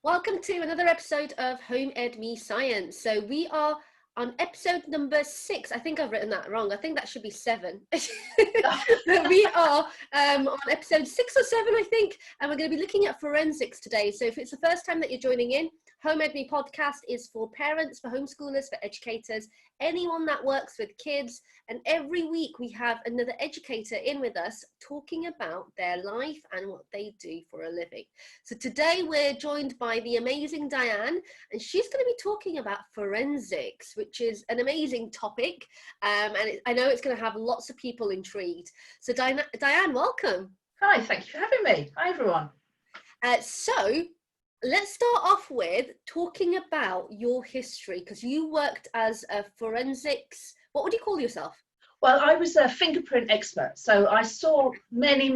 Welcome to another episode of Home Ed Me Science. So we are on episode number 6. I think I've written that wrong. I think that should be 7. But we are on episode 6 or 7, I think, and we're going to be looking at forensics today. So if it's the first time that you're joining in, Home Ed Me podcast is for parents, for homeschoolers, for educators, anyone that works with kids. And every week we have another educator in with us talking about their life and what they do for a living. So today we're joined by the amazing Diane, and she's going to be talking about forensics, which is an amazing topic. I know it's going to have lots of people intrigued. So Diane, welcome. Hi, thank you for having me. Hi, everyone. So let's start off with talking about your history, because you worked as a forensics, what would you call yourself? Well, I was a fingerprint expert. So I saw many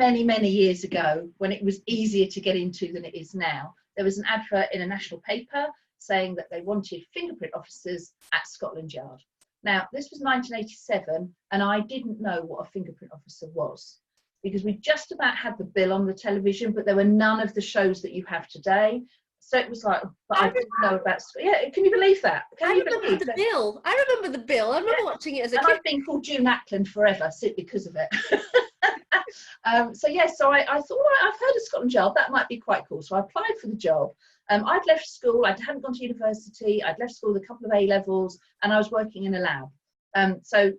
years ago, when it was easier to get into than it is now, there was an advert in a national paper saying that they wanted fingerprint officers at Scotland Yard. Now, this was 1987, and I didn't know what a fingerprint officer was, because we just about had the bill on the television, but there were none of the shows that you have today. So it was like, but I didn't know about. Yeah, can you believe that? I remember the bill. I remember the bill. I remember watching it as a kid. And I've been called June Ackland forever because of it. So I thought, well, I've heard of Scotland Yard. That might be quite cool. So I applied for the job. I'd left school. I hadn't gone to university. I'd left school with a couple of A levels, and I was working in a lab. So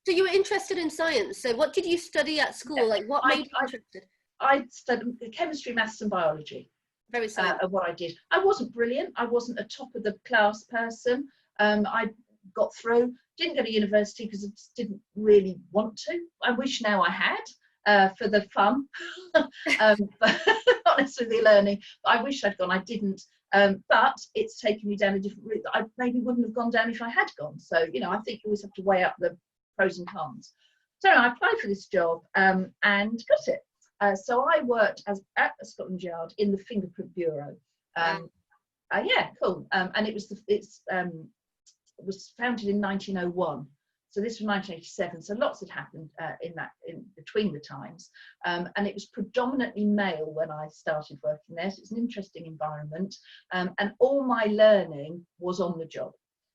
you were interested in science. So what did you study at school? Yeah, like what made you interested? I studied chemistry, maths and biology. Very science. Of what I did. I wasn't brilliant. I wasn't a top of the class person. I got through, didn't go to university because I just didn't really want to. I wish now I had for the fun, but not necessarily learning. But I wish I'd gone. I didn't. But it's taken me down a different route that I maybe wouldn't have gone down if I had gone. So, I think you always have to weigh up the pros and cons. So I applied for this job and got it. So I worked at Scotland Yard in the Fingerprint Bureau. Yeah, cool. And it was founded in 1901. So this was 1987. So lots had happened in between the times. And it was predominantly male when I started working there. So it's an interesting environment. And all my learning was on the job.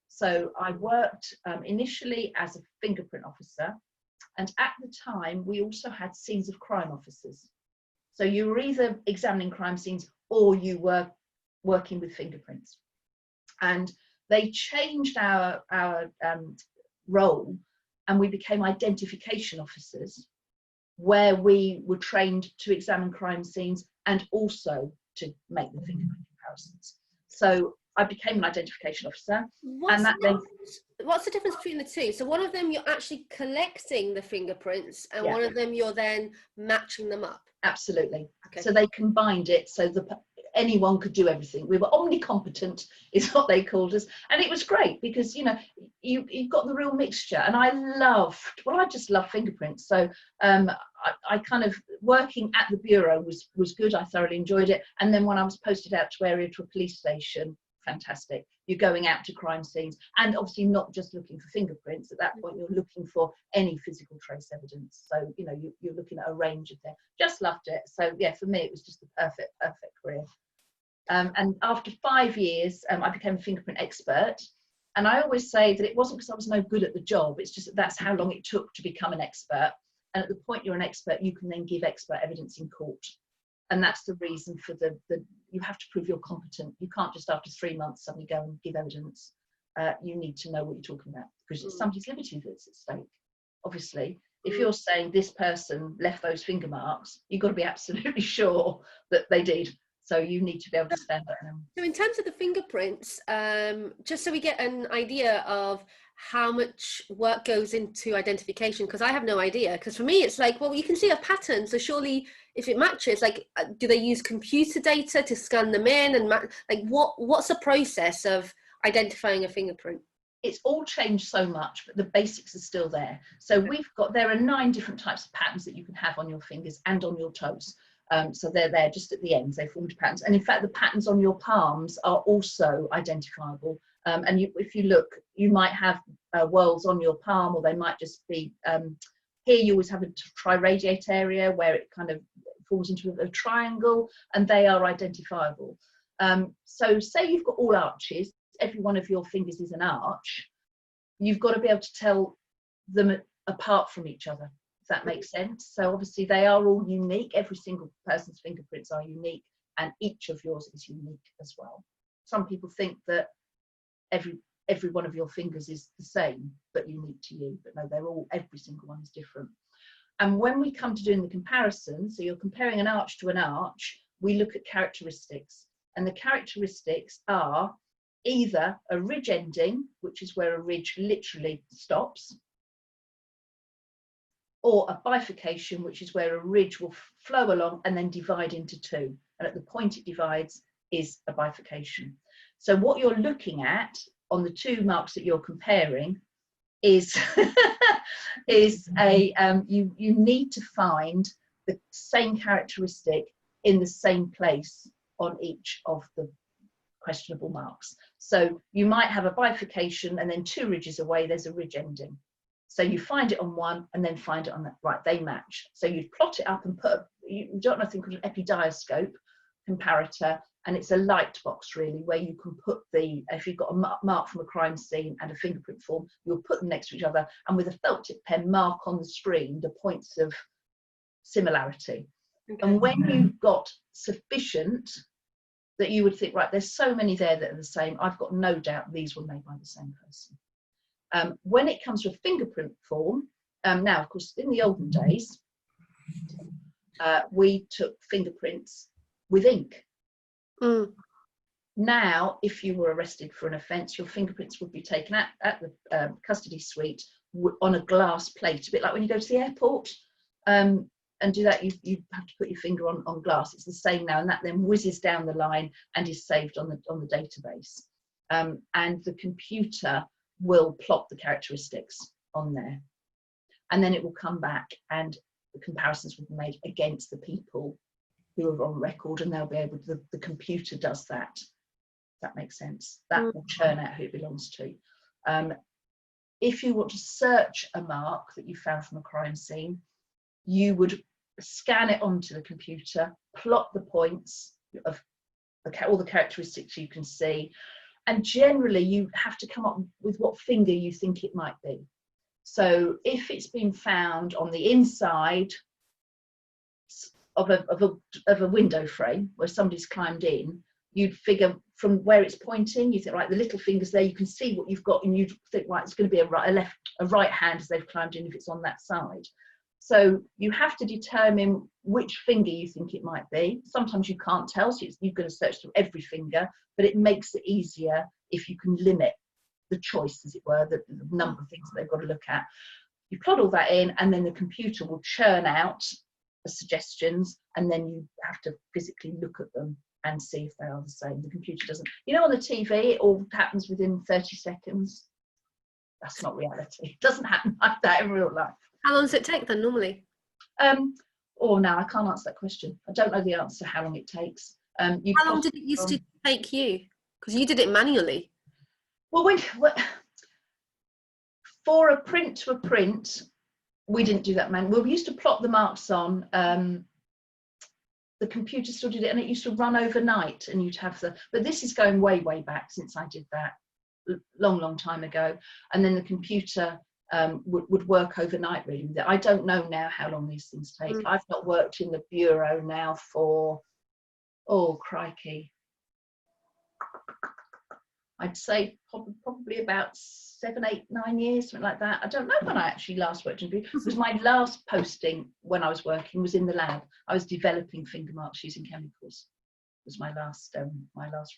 So I worked initially as a fingerprint officer. And at the time, we also had scenes of crime officers. So you were either examining crime scenes or you were working with fingerprints. And they changed our role, and we became identification officers, where we were trained to examine crime scenes and also to make the fingerprint comparisons. So I became an identification officer. What's the difference between the two? So one of them you're actually collecting the fingerprints, and one of them you're then matching them up. Absolutely. Okay. So they combined it so anyone could do everything. We were omnicompetent is what they called us, and it was great because you've got the real mixture. And I just love fingerprints. So I kind of working at the bureau was good. I thoroughly enjoyed it. And then when I was posted out to a police station, fantastic. You're going out to crime scenes, and obviously not just looking for fingerprints. At that point, you're looking for any physical trace evidence. So you're looking at a range of things. Just loved it. So yeah, for me it was just the perfect career. And after 5 years, I became a fingerprint expert. And I always say that it wasn't because I was no good at the job. It's just that's how long it took to become an expert. And at the point you're an expert, you can then give expert evidence in court. And that's the reason for you have to prove you're competent. You can't just after 3 months suddenly go and give evidence. You need to know what you're talking about, because it's somebody's liberty that's at stake. Obviously, if you're saying this person left those finger marks, you've got to be absolutely sure that they did. So you need to be able to stand up now. So in terms of the fingerprints, just so we get an idea of how much work goes into identification, because I have no idea. Because for me, it's like, well, you can see a pattern. So surely if it matches, like, do they use computer data to scan them in? And what's the process of identifying a fingerprint? It's all changed so much, but the basics are still there. So there are 9 different types of patterns that you can have on your fingers and on your toes. So they're there just at the ends, they formed patterns. And in fact, the patterns on your palms are also identifiable. And if you look, you might have whorls on your palm, or they might just be, here you always have a triradiate area where it kind of forms into a triangle, and they are identifiable. So say you've got all arches, every one of your fingers is an arch, you've got to be able to tell them apart from each other, if that makes sense. So obviously they are all unique, every single person's fingerprints are unique, and each of yours is unique as well. Some people think that every one of your fingers is the same but unique to you, but no, every single one is different. And when we come to doing the comparison, so you're comparing an arch to an arch, we look at characteristics, and the characteristics are either a ridge ending, which is where a ridge literally stops, or a bifurcation, which is where a ridge will flow along and then divide into two, and at the point it divides is a bifurcation. So what you're looking at on the two marks that you're comparing is you need to find the same characteristic in the same place on each of the questionable marks. So you might have a bifurcation and then two ridges away there's a ridge ending. So you find it on one and then find it on that, right, they match. So you plot it up and you've got nothing called an epidiascope comparator, and it's a light box really, where you can put if you've got a mark from a crime scene and a fingerprint form, you'll put them next to each other, and with a felt tip pen mark on the screen the points of similarity. Okay. And when you've got sufficient that you would think, right, there's so many there that are the same, I've got no doubt these were made by the same person. When it comes to a fingerprint form, now of course in the olden days we took fingerprints with ink. Now if you were arrested for an offence, your fingerprints would be taken at the custody suite on a glass plate, a bit like when you go to the airport and do that, you have to put your finger on glass. It's the same now, and that then whizzes down the line and is saved on the database, and the computer will plot the characteristics on there, and then it will come back and the comparisons will be made against the people who are on record, and they'll be able to, the computer does that. That makes sense. That will churn out who it belongs to. If you want to search a mark that you found from a crime scene, you would scan it onto the computer, plot the points of all the characteristics you can see, and generally you have to come up with what finger you think it might be. So if it's been found on the inside of a window frame where somebody's climbed in, you'd figure from where it's pointing, you think, right, the little fingers there, you can see what you've got, and you'd think, right, it's going to be a right hand as they've climbed in if it's on that side. So you have to determine which finger you think it might be. Sometimes you can't tell, so you're going to search through every finger, but it makes it easier if you can limit the choice, as it were, the number of things that they've got to look at. You plot all that in, and then the computer will churn out the suggestions, and then you have to physically look at them and see if they are the same. The computer doesn't, you know, on the TV it all happens within 30 seconds. That's not reality. It doesn't happen like that in real life. How long does it take then normally? Oh, no, I can't answer that question. I don't know the answer how long it takes. How long did it used to take you? Because you did it manually. Well, for a print to a print, we didn't do that manually. We used to plot the marks on. The computer still did it, and it used to run overnight, and you'd have but this is going way back since I did that, long time ago. And then the computer would work overnight really. I don't know now how long these things take. I've not worked in the bureau now for, oh crikey, I'd say probably about 7, 8, 9 years, something like that. I don't know when I actually last worked in bureau. It was my last posting when I was working was in the lab. I was developing finger marks using chemicals. It was my last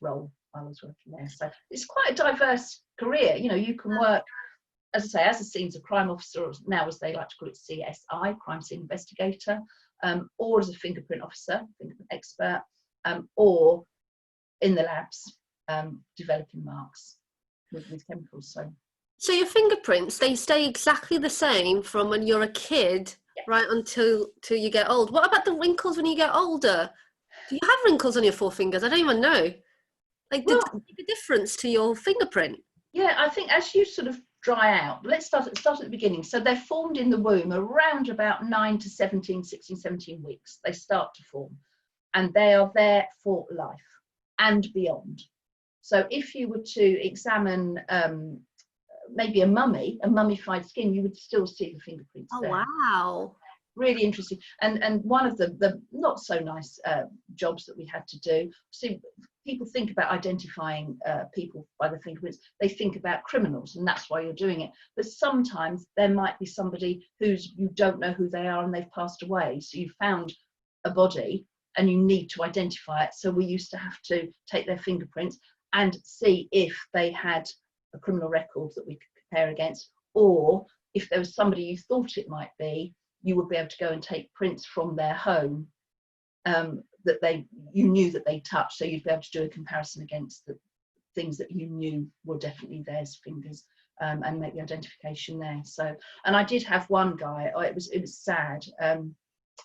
role while I was working there. So it's quite a diverse career. You know, you can work, as I say, as a scenes of crime officer, or now as they like to call it, CSI, crime scene investigator, or as a fingerprint officer, fingerprint expert, or in the labs developing marks with chemicals. So your fingerprints, they stay exactly the same from when you're a kid, yeah, right until you get old. What about the wrinkles when you get older? Do you have wrinkles on your forefingers? I don't even know. Like, does it make a difference to your fingerprint? Yeah, I think as you sort of dry out, let's start at the beginning. So they're formed in the womb around about 9 to 17 weeks. They start to form, and they are there for life. and beyond. So if you were to examine maybe a mummified skin, you would still see the fingerprints there. Wow. Really interesting. And one of the not so nice jobs that we had to do, see, people think about identifying people by the fingerprints, they think about criminals, and that's why you're doing it. But sometimes there might be somebody who's, you don't know who they are and they've passed away, so you found a body and you need to identify it. So we used to have to take their fingerprints and see if they had a criminal record that we could compare against, or if there was somebody you thought it might be, you would be able to go and take prints from their home that you knew that they touched, so you'd be able to do a comparison against the things that you knew were definitely theirs fingers, and make the identification there. So, and I did have one guy, it was sad,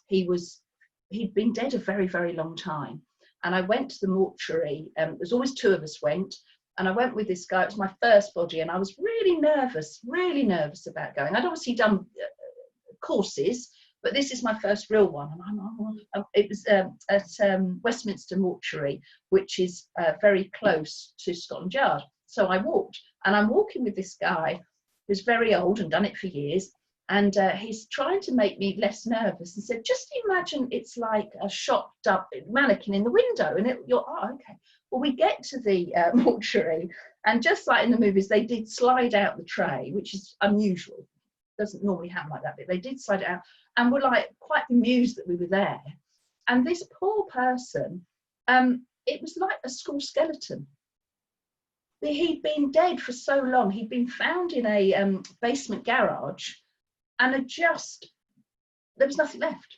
he'd been dead a very, very long time, and I went to the mortuary, there's always two of us went, and I went with this guy. It was my first body, and I was really nervous about going. I'd obviously done courses, but this is my first real one, and it was at Westminster Mortuary, which is very close to Scotland Yard. So I walked, and I'm walking with this guy who's very old and done it for years, and he's trying to make me less nervous and said, just imagine it's like a shopped up mannequin in the window, and you're, oh, okay. Well, we get to the mortuary, and just like in the movies, they did slide out the tray, which is unusual. Doesn't normally happen like that, but they did slide it out, and were like quite amused that we were there. And this poor person, it was like a school skeleton. He'd been dead for so long. He'd been found in a basement garage, and there was nothing left.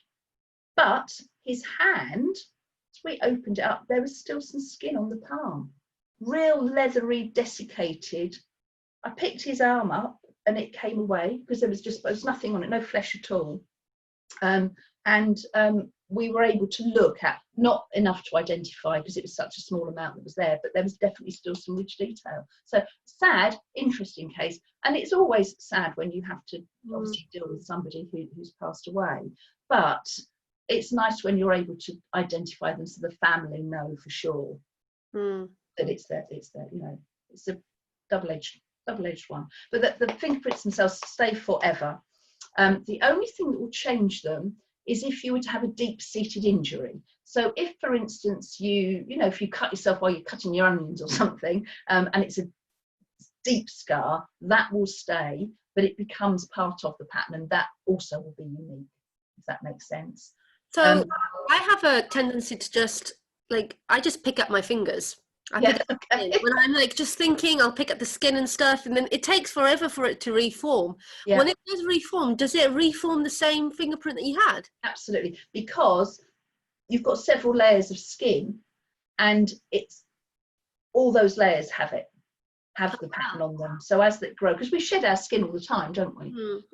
But his hand, as we opened it up, there was still some skin on the palm, real leathery, desiccated. I picked his arm up, and it came away because there was nothing on it, no flesh at all. We were able to look at, not enough to identify because it was such a small amount that was there, but there was definitely still some rich detail. So sad, interesting case. And it's always sad when you have to obviously deal with somebody who's passed away. But it's nice when you're able to identify them so the family know for sure that it's there, you know, it's a double-edged one. But the fingerprints themselves stay forever. The only thing that will change them is if you were to have a deep-seated injury. So if, for instance, if you cut yourself while you're cutting your onions or something, and it's a deep scar, that will stay, but it becomes part of the pattern, and that also will be unique, if that makes sense. So I have a tendency to I just pick up my fingers. Pick up the skin. When I'm just thinking, I'll pick up the skin and stuff, and then it takes forever for it to reform. Yeah. When it does reform, does it reform the same fingerprint that you had? Absolutely, because you've got several layers of skin, and it's all those layers have the pattern on them. So as they grow, because we shed our skin all the time, don't we?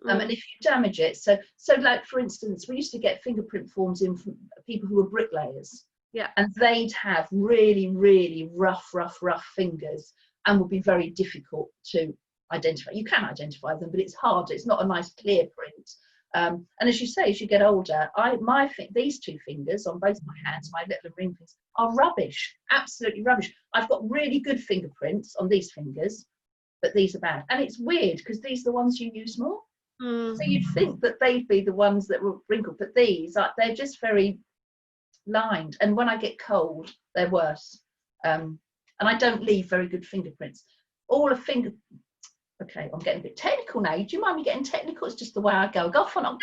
And if you damage it, so like for instance, we used to get fingerprint forms in from people who were bricklayers. Yeah. And they'd have really, really rough fingers, and would be very difficult to identify. You can identify them, but it's hard. It's not a nice clear print. And as you say, as you get older, these two fingers on both my hands, my little ring fingers, are rubbish, absolutely rubbish. I've got really good fingerprints on these fingers, but these are bad. And it's weird because these are the ones you use more. So you'd think that they'd be the ones that were wrinkled, but these they're just very lined, and when I get cold they're worse, and I don't leave very good fingerprints. Okay, I'm getting a bit technical now. Do you mind me getting technical? It's just the way I go off on a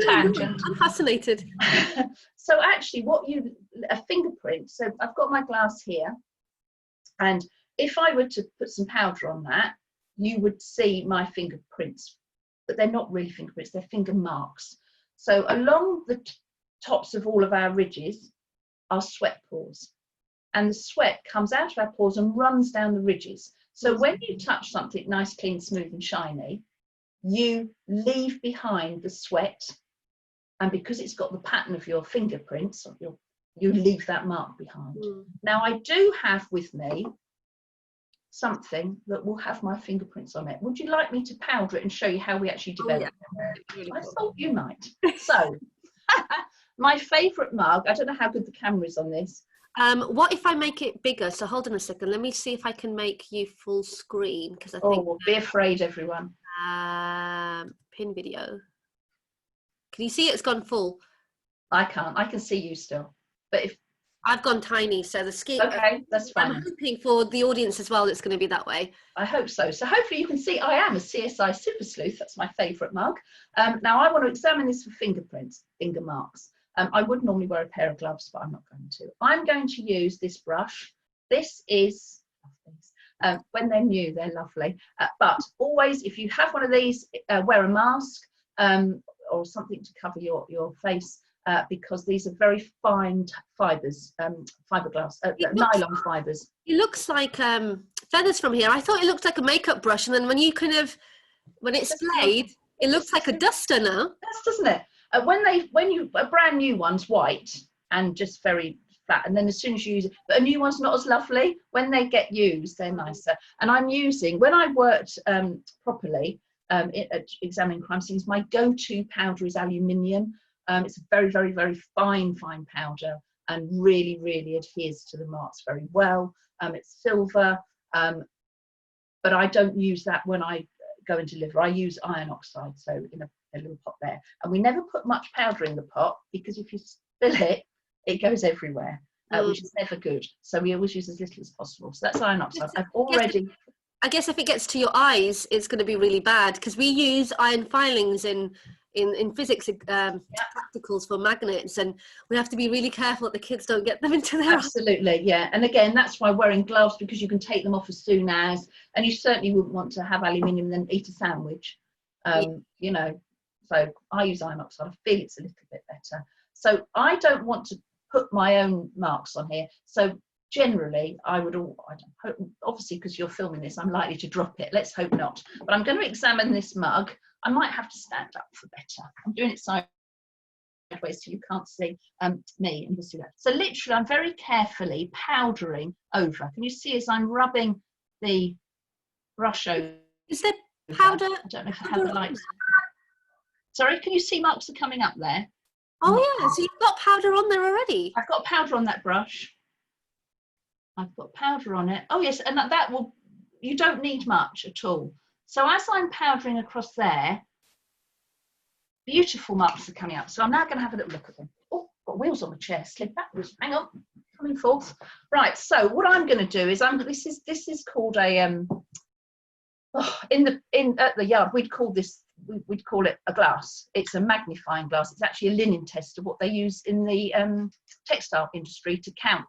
tangent. I'm fascinated. So actually a fingerprint, so I've got my glass here, and if I were to put some powder on that, you would see my fingerprints, but they're not really fingerprints, they're finger marks. So along the tops of all of our ridges are sweat pores, and the sweat comes out of our pores and runs down the ridges. So when you touch something nice, clean, smooth and shiny, you leave behind the sweat, and because it's got the pattern of your fingerprints, you leave that mark behind. Now I do have with me something that will have my fingerprints on it. Would you like me to powder it and show you how we actually develop it? Really I thought you might. So my favourite mug, I don't know how good the camera is on this, What if I make it bigger? So hold on a second. Let me see if I can make you full screen, because I think. Oh, be afraid, everyone. Pin video. Can you see it's gone full? I can't. I can see you still. But if I've gone tiny, so the skin. okay, that's fine. I'm hoping for the audience as well, it's going to be that way. I hope so. So hopefully you can see I am a CSI Super Sleuth. That's my favourite mug. Now I want to examine this for fingerprints, finger marks. I would normally wear a pair of gloves, but I'm not going to. I'm going to use this brush. This is, when they're new, they're lovely. But always, if you have one of these, wear a mask or something to cover your face. Because these are very fine fibres, fiberglass, nylon fibres. It looks like feathers from here. I thought it looked like a makeup brush, and then when it's played, it looks like a duster now. Yes, doesn't it? When a brand new one's white and just very flat, and then as soon as you use it, but a new one's not as lovely. When they get used, they're nicer. And I'm using, when I worked properly at examining crime scenes, my go-to powder is aluminium. It's a very, very, very fine powder and really, really adheres to the marks very well. It's silver, but I don't use that when I go and deliver. I use iron oxide, so in a little pot there. And we never put much powder in the pot, because if you spill it, it goes everywhere, which is never good. So we always use as little as possible. So that's iron oxide. I've already... I guess if it gets to your eyes, it's going to be really bad, because we use iron filings in physics practicals for magnets, and we have to be really careful that the kids don't get them into their Absolutely, yeah. And again, that's why wearing gloves, because you can take them off as soon as, and you certainly wouldn't want to have aluminium and then eat a sandwich. You know, so I use iron oxide. I feel it's a little bit better. So I don't want to put my own marks on here. So generally, obviously, because you're filming this, I'm likely to drop it. Let's hope not. But I'm going to examine this mug. I might have to stand up for better. I'm doing it sideways so you can't see me, and you'll see that. So literally, I'm very carefully powdering over. Can you see as I'm rubbing the brush over? Is there powder? I don't know if I have the lights. Sorry, can you see marks are coming up there? Oh yeah, so you've got powder on there already. I've got powder on that brush. I've got powder on it. Oh yes, and that will, you don't need much at all. So as I'm powdering across there, beautiful marks are coming up. So I'm now going to have a little look at them. Oh, got wheels on the chair, slid backwards. Hang on, coming forth. Right. So what I'm going to do is this is called a at the yard we'd call it a glass. It's a magnifying glass. It's actually a linen tester, what they use in the textile industry to count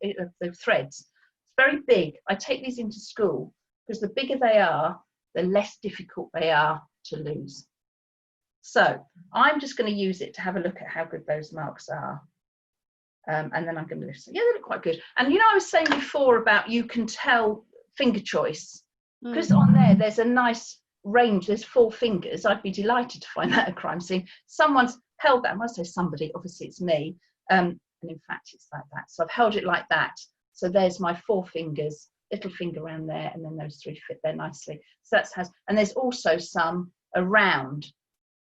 the threads. It's very big. I take these into school, because the bigger they are, the less difficult they are to lose. So I'm just going to use it to have a look at how good those marks are. And then I'm going to listen. Yeah, they look quite good. And you know, I was saying before about you can tell finger choice, because on there's a nice range. There's 4 fingers. I'd be delighted to find that at a crime scene. Someone's held that. When I say somebody, obviously it's me. And in fact, it's like that. So I've held it like that. So there's my 4 fingers. Little finger around there, and then those 3 fit there nicely. So that's how, and there's also some around,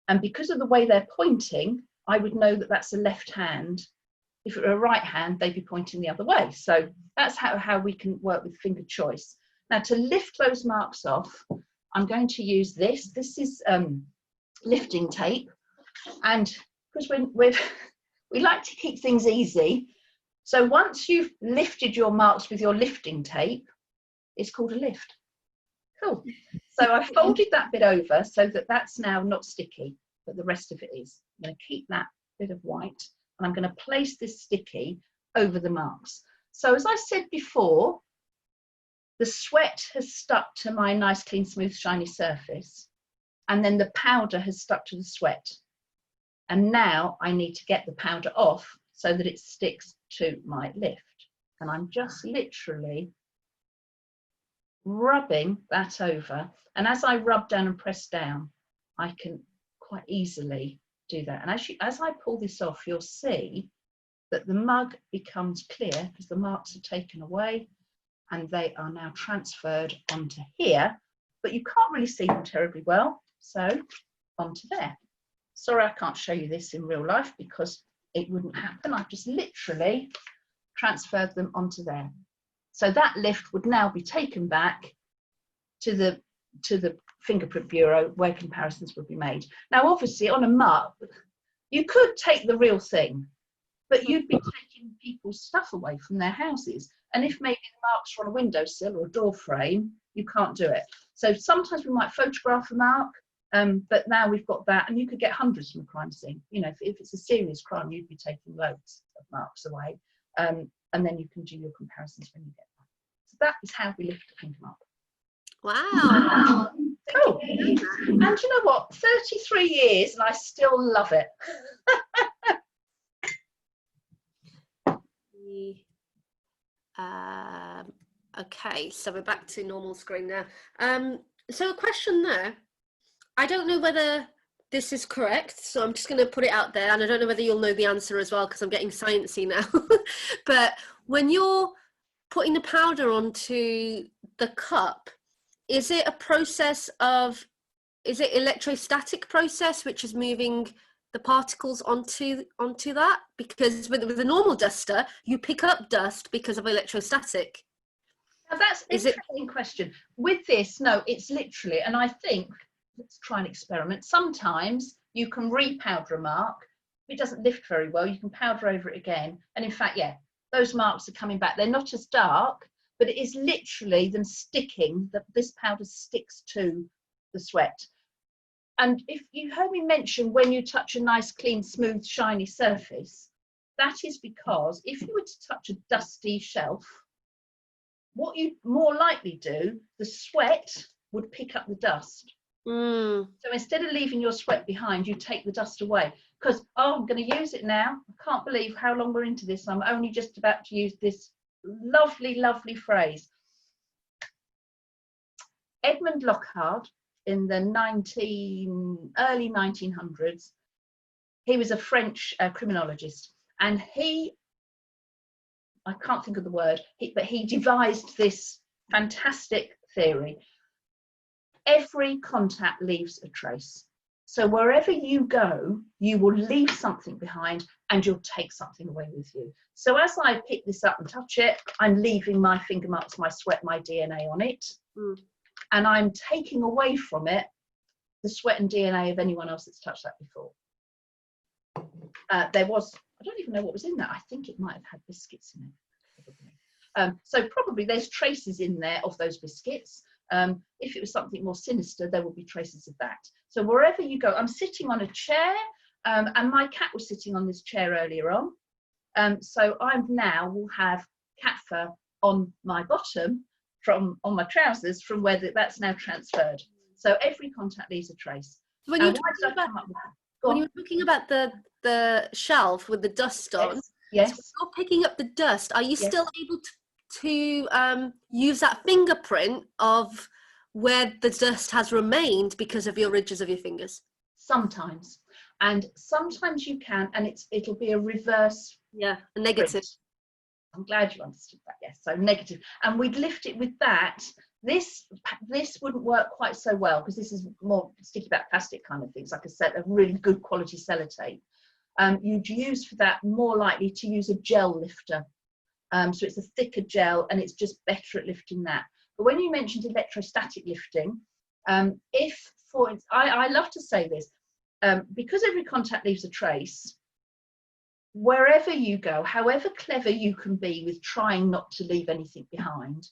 and because of the way they're pointing, I would know that that's a left hand. If it were a right hand, they'd be pointing the other way. So that's how we can work with finger choice. Now, to lift those marks off, I'm going to use this. This is lifting tape, and because we like to keep things easy. So once you've lifted your marks with your lifting tape, it's called a lift. Cool. So I folded that bit over so that that's now not sticky, but the rest of it is. I'm going to keep that bit of white, and I'm going to place this sticky over the marks. So as I said before, the sweat has stuck to my nice, clean, smooth, shiny surface, and then the powder has stuck to the sweat. And now I need to get the powder off so that it sticks to my lift. And I'm just literally rubbing that over. And as I rub down and press down, I can quite easily do that. And as I pull this off, you'll see that the mug becomes clear because the marks are taken away and they are now transferred onto here, but you can't really see them terribly well. So onto there. Sorry, I can't show you this in real life because it wouldn't happen. I've just literally transferred them onto there. So that lift would now be taken back to the Fingerprint Bureau, where comparisons would be made. Now, obviously, on a mark, you could take the real thing, but you'd be taking people's stuff away from their houses. And if maybe the marks are on a windowsill or a door frame, you can't do it. So sometimes we might photograph a mark, but now we've got that, and you could get hundreds from a crime scene. You know, if it's a serious crime, you'd be taking loads of marks away, and then you can do your comparisons when you get back. So that is how we lift the finger mark. Wow. Cool. And you know what? 33 years and I still love it. Okay, so we're back to normal screen now. So a question there. I don't know whether this is correct, so I'm just going to put it out there, and I don't know whether you'll know the answer as well, because I'm getting sciencey now. But when you're putting the powder onto the cup, is it a process of, is it electrostatic process which is moving the particles onto that? Because with a normal duster, you pick up dust because of electrostatic. Now that's an interesting question. With this, no, it's literally, and I think, let's try an experiment. Sometimes you can repowder a mark. If it doesn't lift very well, you can powder over it again. And in fact, yeah, those marks are coming back. They're not as dark, but it is literally them sticking, that this powder sticks to the sweat. And if you heard me mention when you touch a nice, clean, smooth, shiny surface, that is because if you were to touch a dusty shelf, what you'd more likely do, the sweat would pick up the dust. So instead of leaving your sweat behind, you take the dust away. Because, oh, I'm going to use it now. I can't believe how long we're into this. I'm only just about to use this lovely, lovely phrase. Edmund Lockhart, in the early 1900s, he was a French criminologist, and I can't think of the word, but he devised this fantastic theory. Every contact leaves a trace. So wherever you go, you will leave something behind, and you'll take something away with you. So as I pick this up and touch it, I'm leaving my finger marks, my sweat, my DNA on it. And I'm taking away from it the sweat and DNA of anyone else that's touched that before. There was, I don't even know what was in that. I think it might have had biscuits in it, probably. So probably there's traces in there of those biscuits. If it was something more sinister, there would be traces of that. So wherever you go, I'm sitting on a chair, and my cat was sitting on this chair earlier on. So I now will have cat fur on my bottom, on my trousers, from where that's now transferred. So every contact leaves a trace. When you're talking about the shelf with the dust on, yes. So you're picking up the dust, are you still able to use that fingerprint of where the dust has remained because of your ridges of your fingers? Sometimes, and sometimes you can, and it'll be a reverse. Yeah, a negative. Print. I'm glad you understood that. Yes, so negative, and we'd lift it with that. This wouldn't work quite so well because this is more sticky back plastic kind of things, like a really good quality sellotape. You'd use for that more likely to use a gel lifter. So it's a thicker gel, and it's just better at lifting that. But when you mentioned electrostatic lifting, if, for instance, I love to say this, because every contact leaves a trace, wherever you go, however clever you can be with trying not to leave anything behind,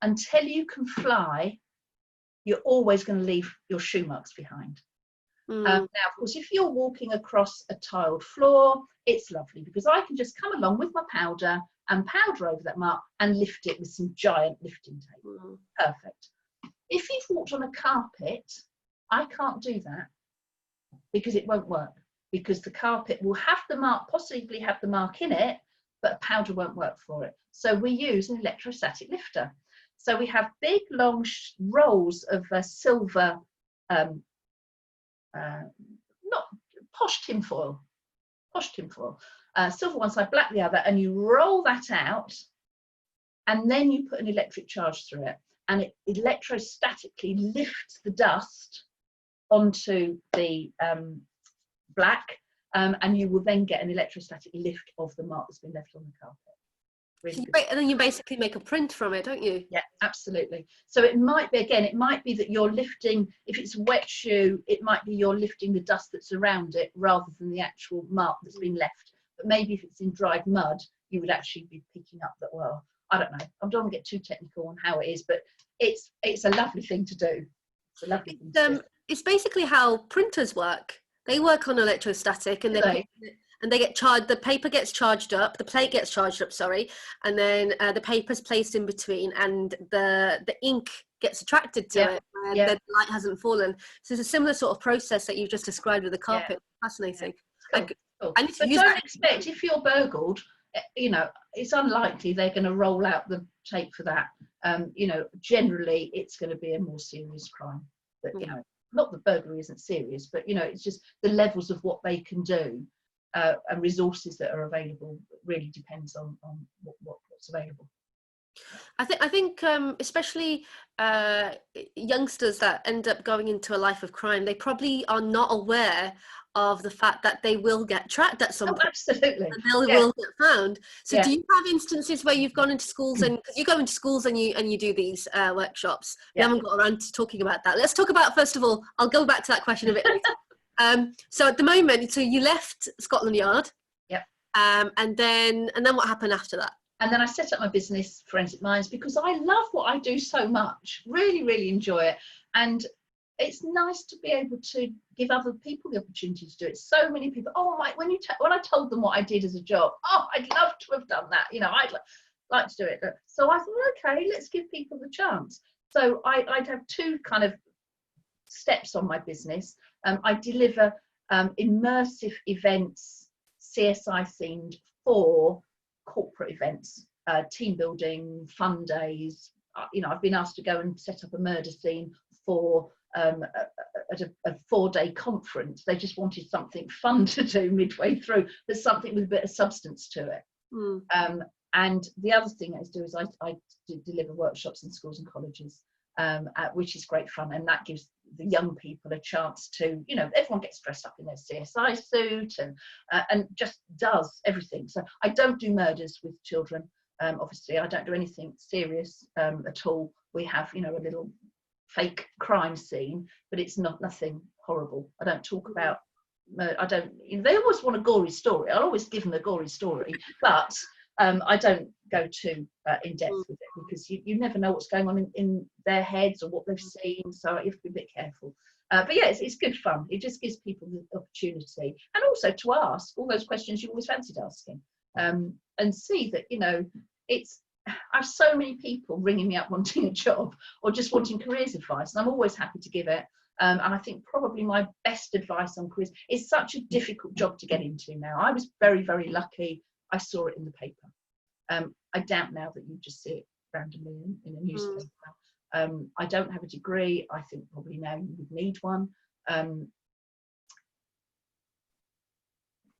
until you can fly, you're always going to leave your shoe marks behind. Now, of course, if you're walking across a tiled floor, it's lovely because I can just come along with my powder and powder over that mark and lift it with some giant lifting tape. Perfect. If you've walked on a carpet, I can't do that because it won't work, because the carpet will have the mark, possibly have the mark in it, but powder won't work for it. So we use an electrostatic lifter. So we have big long rolls of silver, not posh tinfoil, silver one side, black the other, and you roll that out, and then you put an electric charge through it, and it electrostatically lifts the dust onto the black, and you will then get an electrostatic lift of the mark that's been left on the carpet. Really So good. and then you basically make a print from it, don't you? Yeah, absolutely. So it might be, again, it might be that you're lifting, if it's a wet shoe, it might be you're lifting the dust that's around it rather than the actual mark that's been left. But maybe if it's in dried mud, you would actually be picking up that, well, I don't know. I don't want to get too technical on how it is, but it's a lovely thing to do. It's a lovely thing to do. It's basically how printers work. They work on electrostatic, and Do they? they get charged. The paper gets charged up, the plate gets charged up, sorry, and then the paper's placed in between, and the ink gets attracted to it, and the light hasn't fallen. So it's a similar sort of process that you've just described with the carpet. Fascinating. Cool. Cool. I need to But use don't that. expect, if you're burgled, you know, it's unlikely they're going to roll out the tape for that. You know, generally it's going to be a more serious crime. But you know, not that burglary isn't serious, but you know, it's just the levels of what they can do and resources that are available really depends on what's available. I think especially youngsters that end up going into a life of crime, they probably are not aware of the fact that they will get tracked at some point. Absolutely. And they will get found. So do you have instances where you've gone into schools, and because you go into schools and you do these workshops? We haven't got around to talking about that. Let's talk about, first of all, I'll go back to that question a bit later. So at the moment, so you left Scotland Yard. And then what happened after that? And then I set up my business, Forensic Minds, because I love what I do so much. Really, really enjoy it. And it's nice to be able to give other people the opportunity to do it. So many people, oh my, when I told them what I did as a job, oh, I'd love to have done that. You know, I'd like to do it. So I thought, okay, let's give people the chance. So I'd have two kind of steps on my business. I deliver immersive events, CSI themed, for corporate events, team building, fun days. You know, I've been asked to go and set up a murder scene for at a 4-day conference. They just wanted something fun to do midway through, but something with a bit of substance to it. And the other thing I do is I deliver workshops in schools and colleges, which is great fun, and that gives the young people a chance to, you know, everyone gets dressed up in their CSI suit and just does everything. So I don't do murders with children. Obviously, I don't do anything serious at all. We have, you know, a little fake crime scene, but it's nothing horrible. I don't talk about murder. I don't, you know, they always want a gory story. I'll always give them a gory story, but I don't go too in depth with it, because you never know what's going on in their heads or what they've seen, so you have to be a bit careful. But yeah, it's good fun. It just gives people the opportunity, and also to ask all those questions you always fancied asking, and see that, you know, I have so many people ringing me up wanting a job or just wanting careers advice, and I'm always happy to give it. And I think probably my best advice on careers, it's such a difficult job to get into now. I was very, very lucky. I saw it in the paper. I doubt now that you just see it randomly in a newspaper. I don't have a degree. I think probably now you would need one.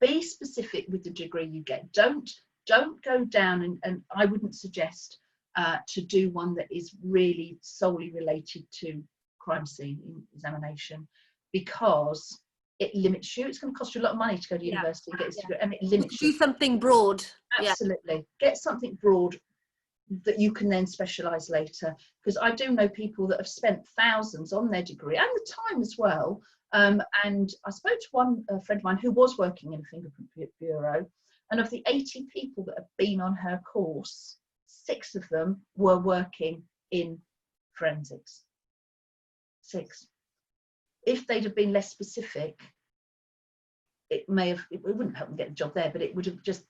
Be specific with the degree you get. Don't go down, and I wouldn't suggest to do one that is really solely related to crime scene examination, because it limits you. It's going to cost you a lot of money to go to university and get this degree, and it limits you. Do something broad. Absolutely. Get something broad that you can then specialise later, because I do know people that have spent thousands on their degree and the time as well. And I spoke to one friend of mine who was working in a fingerprint bureau, and of the 80 people that have been on her course, 6 of them were working in forensics. 6. If they'd have been less specific, it wouldn't help them get a job there, but it would have just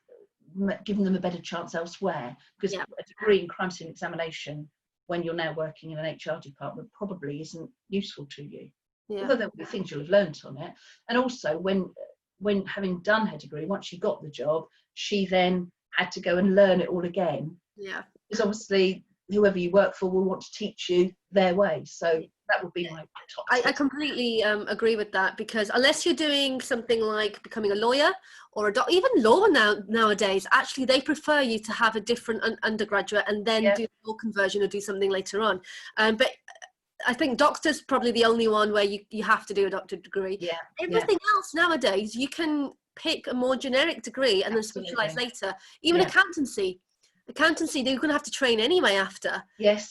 given them a better chance elsewhere, because a degree in crime scene examination when you're now working in an HR department probably isn't useful to you. Although there will be things you'll have learnt on it. And also when having done her degree, once she got the job, she then had to go and learn it all again. Because obviously whoever you work for will want to teach you their way. So that would be my top. I completely agree with that, because unless you're doing something like becoming a lawyer or a doctor, even law nowadays, actually they prefer you to have a different undergraduate and then do law conversion or do something later on. But I think doctor's probably the only one where you have to do a doctorate degree. Everything else nowadays, you can pick a more generic degree and then specialise later. Even accountancy. accountancy, they're going to have to train anyway after. Yes.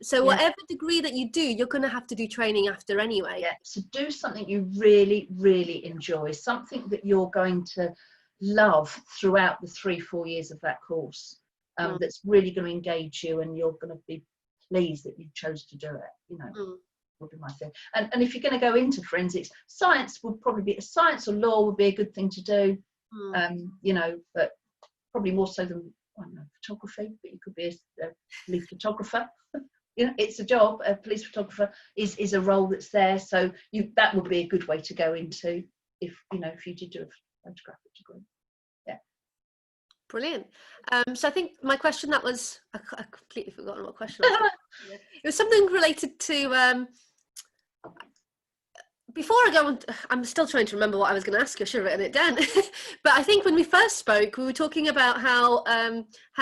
So whatever degree that you do, you're going to have to do training after anyway. Yeah. So do something you really, really enjoy, something that you're going to love throughout the 3-4 years of that course. That's really going to engage you, and you're going to be pleased that you chose to do it. You know, would be my thing. And if you're going to go into forensics, science or law would be a good thing to do. You know, but probably more so than, I don't know, photography. But you could be a police photographer. You know, it's a job. A police photographer is a role that's there. So that would be a good way to go into if you did do a photographic degree. Yeah. Brilliant. So I think my question I completely forgotten what question was. It was something related to before I go on, I'm still trying to remember what I was going to ask you. I should have written it down. But I think when we first spoke, we were talking about how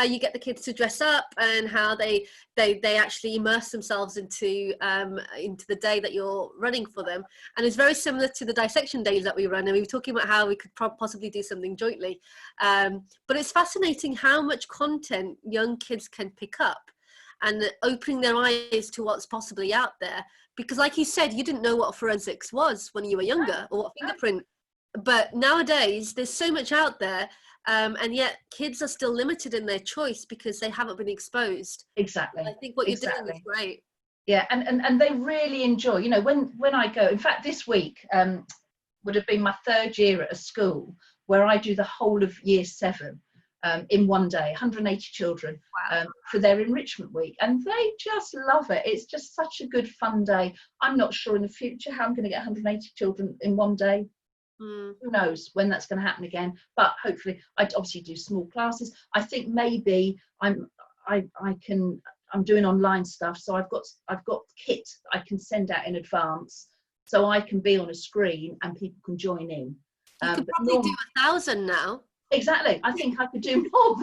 you get the kids to dress up and how they actually immerse themselves into the day that you're running for them. And it's very similar to the dissection days that we run. And we were talking about how we could possibly do something jointly. But it's fascinating how much content young kids can pick up and opening their eyes to what's possibly out there. Because like you said, you didn't know what forensics was when you were younger, or what fingerprint. But nowadays, there's so much out there, and yet kids are still limited in their choice because they haven't been exposed. Exactly. I think what you're doing is great. Yeah, and they really enjoy, you know, when I go, in fact, this week would have been my 3rd year at a school where I do the whole of year 7. In one day, 180 children. Wow. For their enrichment week, and they just love it. It's just such a good fun day. I'm not sure in the future how I'm going to get 180 children in one day. Who knows when that's going to happen again, but hopefully I'd obviously do small classes. I think maybe I'm doing online stuff, so I've got kit I can send out in advance, so I can be on a screen and people can join in. You could probably do 1,000 now. Exactly. I think I could do more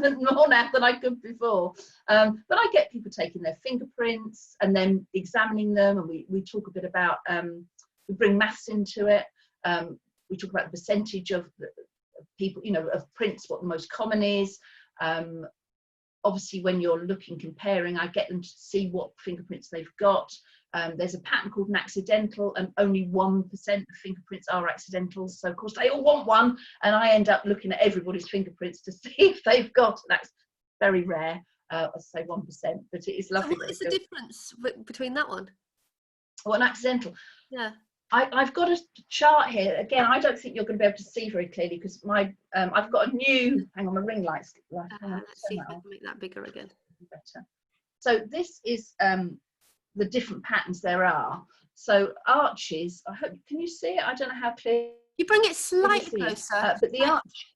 now than I could before. But I get people taking their fingerprints and then examining them, and we talk a bit about, we bring maths into it. We talk about the percentage of people, you know, of prints, what the most common is. Obviously, when you're comparing, I get them to see what fingerprints they've got. There's a pattern called an accidental, and only 1% of fingerprints are accidentals. So of course they all want one, and I end up looking at everybody's fingerprints to see if they've got. That's very rare. I'd say 1%, but it is lovely. So what is the difference between that one? Oh, an accidental. Yeah. I've got a chart here. Again, I don't think you're going to be able to see very clearly because I've got a new. Hang on, my ring light's. Let's see if I can make that bigger again. Better. So this is the different patterns there are. So arches, I hope, can you see it? I don't know how clear. You bring it slightly closer. But the arch.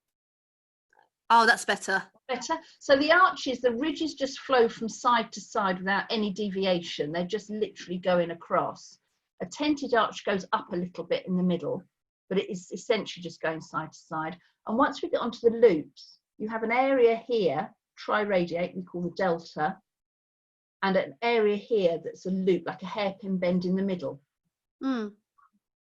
Oh, that's better. Better. So the arches, the ridges just flow from side to side without any deviation. They're just literally going across. A tented arch goes up a little bit in the middle, but it is essentially just going side to side. And once we get onto the loops, you have an area here, triradiate, we call the delta, and an area here that's a loop, like a hairpin bend in the middle.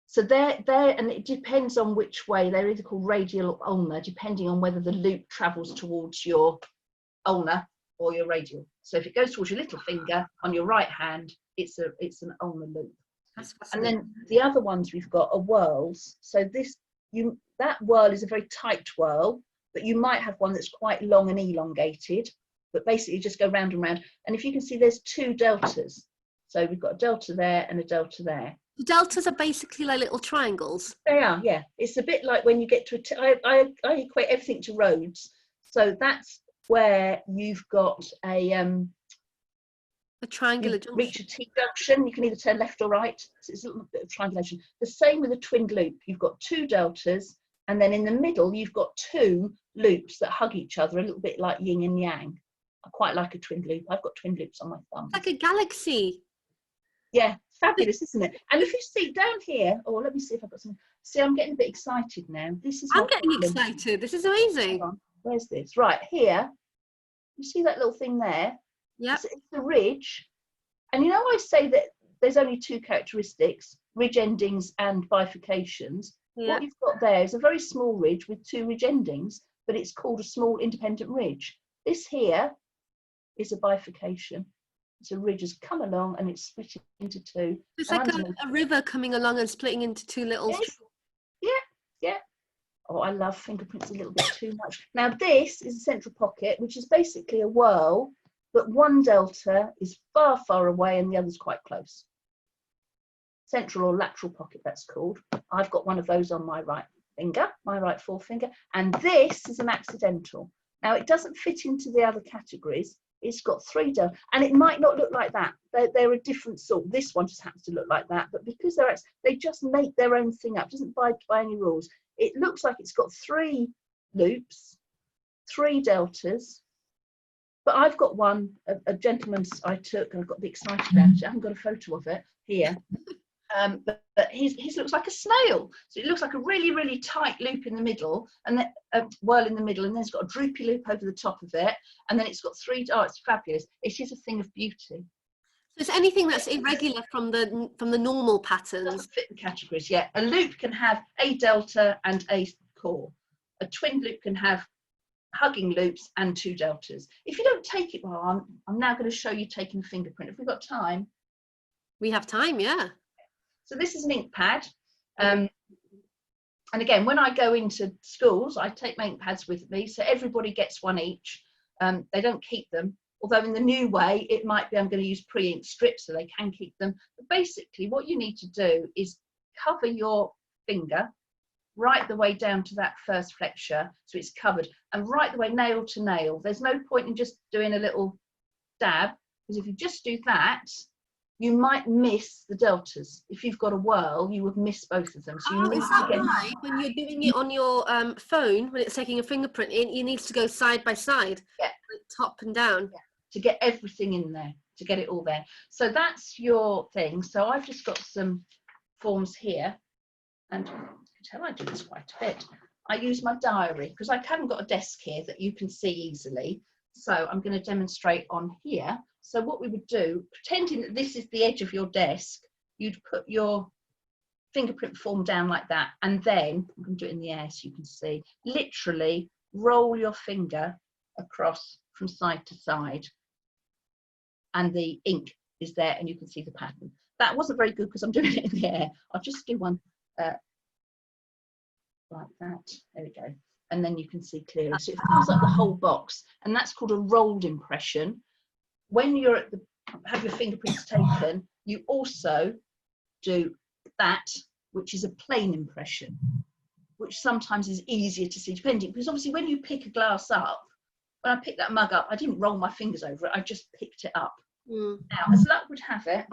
So there, and it depends on which way. They're either called radial or ulnar, depending on whether the loop travels towards your ulnar or your radial. So if it goes towards your little finger on your right hand, it's an ulnar loop. And then the other ones we've got are whorls. So that whorl is a very tight whorl, but you might have one that's quite long and elongated, but basically just go round and round. And if you can see, there's 2 deltas. So we've got a delta there and a delta there. The deltas are basically like little triangles. They are, yeah. It's a bit like when you get to I equate everything to roads. So that's where you've got a triangular junction. Reach a T-junction, you can either turn left or right. So it's a little bit of triangulation. The same with a twinned loop. You've got 2 deltas, and then in the middle you've got 2 loops that hug each other, a little bit like yin and yang. I quite like a twinned loop. I've got twinned loops on my thumb. Like a galaxy. Yeah, fabulous, isn't it? And if you see down here, or let me see if I've got some. See, I'm getting a bit excited now. I'm getting excited. This is amazing. Hold on. Where's this? Right here. You see that little thing there? Yeah. It's the ridge. And you know, I say that there's only 2 characteristics, ridge endings and bifurcations. Yeah. What you've got there is a very small ridge with 2 ridge endings, but it's called a small independent ridge. This here is a bifurcation. It's a ridge has come along and it's split into two. It's And like a river coming along and splitting into two little yes, yeah. Oh, I love fingerprints a little bit too much. Now this is a central pocket, which is basically a whirl, but one delta is far, far away and the other's quite close. Central or lateral pocket, that's called. I've got one of those on my right finger, my right forefinger, and this is an accidental. Now it doesn't fit into the other categories. It's got 3 delta, and it might not look like that. They're a different sort. This one just happens to look like that, but because they just make their own thing up. It doesn't abide by any rules. It looks like it's got 3 loops, 3 deltas. But I've got one, a gentleman's I took, and I've got to be excited about it. I haven't got a photo of it here. But his looks like a snail. So it looks like a really, really tight loop in the middle, and then a whirl in the middle, and then it's got a droopy loop over the top of it, and then it's got 3. Oh, it's fabulous. It is a thing of beauty. So it's anything that's irregular from the normal patterns. Doesn't fit the categories yet. A loop can have a delta and a core. A twin loop can have hugging loops and 2 deltas. If you don't take it, well, I'm now going to show you taking a fingerprint. If we've got time. We have time, yeah. So this is an ink pad. And again, when I go into schools, I take my ink pads with me. So everybody gets one each. They don't keep them. Although in the new way, it might be I'm going to use pre-ink strips so they can keep them. But basically what you need to do is cover your finger right the way down to that first flexure, so it's covered, and right the way nail to nail. There's no point in just doing a little dab, because if you just do that, you might miss the deltas. If you've got a whirl, you would miss both of them. So you need to get right? When you're doing it on your phone, when it's taking a fingerprint, it needs to go side by side, top and down, to get everything in there, to get it all there. So that's your thing. So I've just got some forms here, and you can tell I do this quite a bit. I use my diary because I haven't got a desk here that you can see easily. So I'm going to demonstrate on here. So what we would do, pretending that this is the edge of your desk, you'd put your fingerprint form down like that, and then I'm going to do it in the air so you can see, literally roll your finger across from side to side, and the ink is there and you can see the pattern. That wasn't very good because I'm doing it in the air. I'll just do one like that. There we go. And then you can see clearly. So it fills up the whole box, and that's called a rolled impression. When you're at have your fingerprints taken, you also do that, which is a plain impression, which sometimes is easier to see, depending, because obviously when you pick a glass up, when I picked that mug up, I didn't roll my fingers over it, I just picked it up. Now, as luck would have it,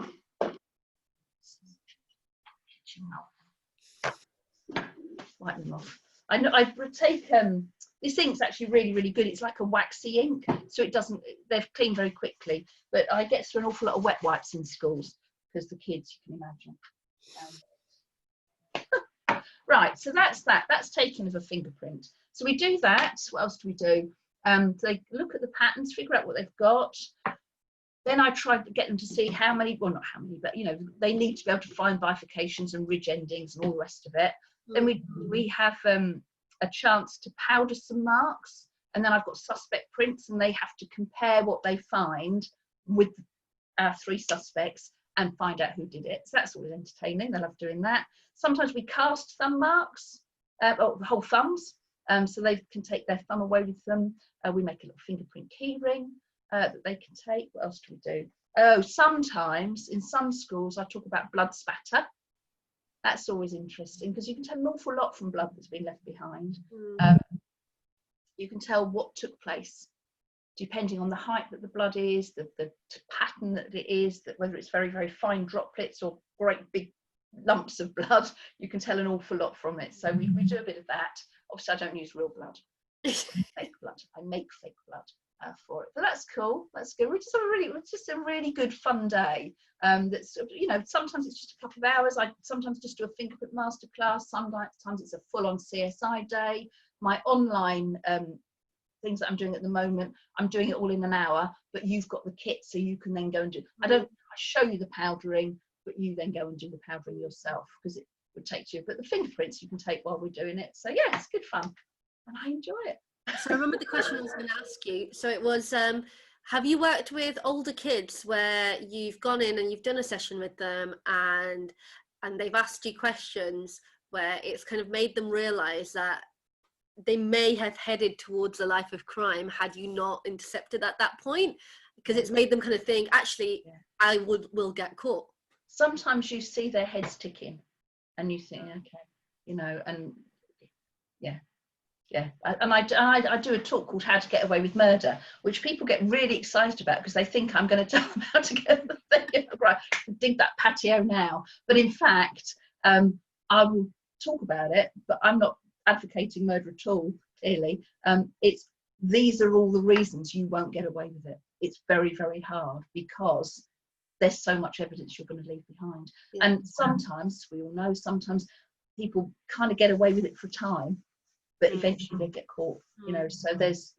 wipe them off. I know I take this ink's actually really, really good. It's like a waxy ink, so it doesn't, they're clean very quickly, but I get through an awful lot of wet wipes in schools because the kids, you can imagine. Right, so that's taken of a fingerprint. So we do that. What else do we do? They look at the patterns, figure out what they've got. Then I try to get them to see how many, well, not how many, but you know, they need to be able to find bifurcations and ridge endings and all the rest of it. Then we have a chance to powder some marks, and then I've got suspect prints, and they have to compare what they find with our 3 suspects and find out who did it. So that's always entertaining. They love doing that. Sometimes we cast thumb marks, or the whole thumbs, so they can take their thumb away with them. We make a little fingerprint key ring that they can take. What else do we do? Oh, sometimes in some schools I talk about blood spatter. That's always interesting because you can tell an awful lot from blood that's been left behind. You can tell what took place depending on the height that the blood is, the pattern that it is, that whether it's very, very fine droplets or great big lumps of blood. You can tell an awful lot from it. So we do a bit of that. Obviously, I don't use real blood. Fake blood. I make fake blood for it. But that's cool. That's good. It's just a really good fun day. That's, you know, sometimes it's just a couple of hours. I sometimes just do a fingerprint masterclass. Sometimes it's a full-on CSI day. My online things that I'm doing at the moment, I'm doing it all in an hour, but you've got the kit, so you can then go and do. I show you the powdering, but you then go and do the powdering yourself because it would take you. But the fingerprints you can take while we're doing it. So yeah, it's good fun, and I enjoy it. So I remember the question I was going to ask you. So it was Have you worked with older kids where you've gone in and you've done a session with them and they've asked you questions where it's kind of made them realize that they may have headed towards a life of crime had you not intercepted at that point? Because it's made them kind of think, actually, I will get caught. Sometimes you see their heads ticking and you think, okay, you know, and and I do a talk called How to Get Away with Murder, which people get really excited about because they think I'm going to tell them how to get the thing right, dig that patio now. But in fact, I will talk about it, but I'm not advocating murder at all, clearly. These are all the reasons you won't get away with it. It's very, very hard because there's so much evidence you're going to leave behind. And sometimes, we all know, sometimes people kind of get away with it for a time, but eventually they get caught, you know. So there's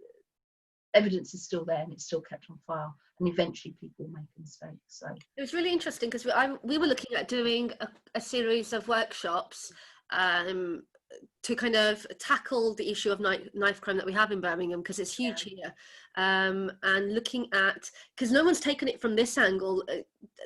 evidence is still there and it's still kept on file, and eventually people make a mistake. So it was really interesting because we were looking at doing a series of workshops to kind of tackle the issue of knife crime that we have in Birmingham, because it's huge here, and looking at, because no one's taken it from this angle.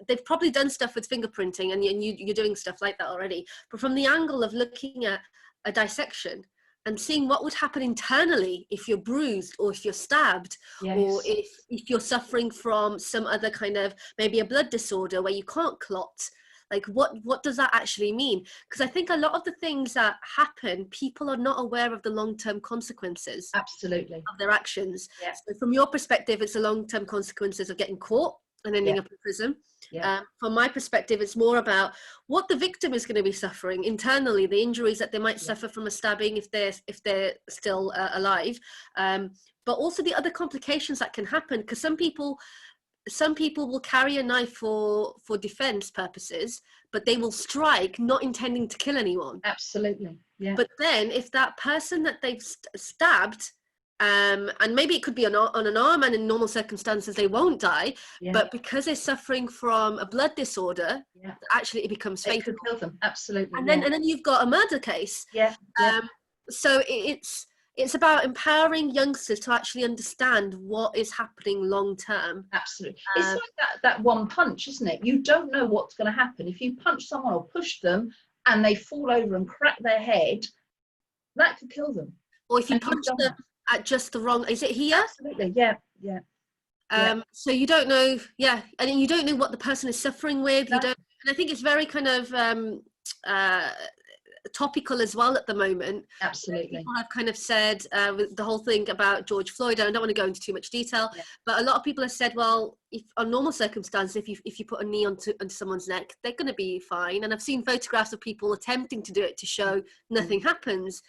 They've probably done stuff with fingerprinting, and you're doing stuff like that already, but from the angle of looking at a dissection and seeing what would happen internally if you're bruised or if you're stabbed, or if you're suffering from some other kind of, maybe a blood disorder where you can't clot. Like, what does that actually mean? Because I think a lot of the things that happen, people are not aware of the long-term consequences. Absolutely. Of their actions. So from your perspective, it's the long-term consequences of getting caught and ending up in prison. From my perspective, it's more about what the victim is going to be suffering internally, the injuries that they might suffer from a stabbing if they're still alive, but also the other complications that can happen, because some people will carry a knife for defense purposes, but they will strike not intending to kill anyone. Absolutely. But then if that person that they've stabbed, and maybe it could be on an arm, and in normal circumstances they won't die, but because they're suffering from a blood disorder, actually it becomes fatal. It could kill them. Absolutely. And then you've got a murder case. So it's about empowering youngsters to actually understand what is happening long term. Absolutely. It's like that one punch, isn't it? You don't know what's going to happen. If you punch someone or push them and they fall over and crack their head, that could kill them. Or if you punch them at just the wrong, is it here? Absolutely. So you don't know, and you don't know what the person is suffering with. You don't, and I think it's very kind of topical as well at the moment. Absolutely. People have kind of said with the whole thing about George Floyd, and I don't want to go into too much detail, but a lot of people have said, well, if on normal circumstances, if you put a knee onto someone's neck, they're going to be fine. And I've seen photographs of people attempting to do it to show nothing happens,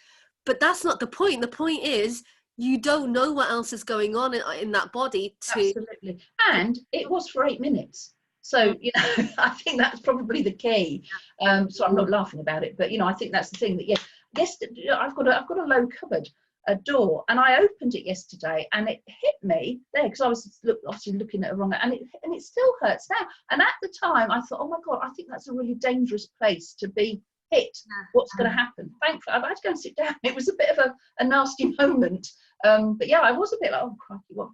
but that's not the point. The point is, you don't know what else is going on in that body. Absolutely. And it was for 8 minutes. So, you know, I think that's probably the key. So I'm not laughing about it, but, you know, I think that's the thing that, yesterday I've got a low cupboard, a door, and I opened it yesterday and it hit me there because I was obviously looking at it wrong, and it still hurts now. And at the time I thought, oh my God, I think that's a really dangerous place to be hit. What's going to happen? Thankfully, I had to go and sit down. It was a bit of a nasty moment. But I was a bit like, oh crikey, what?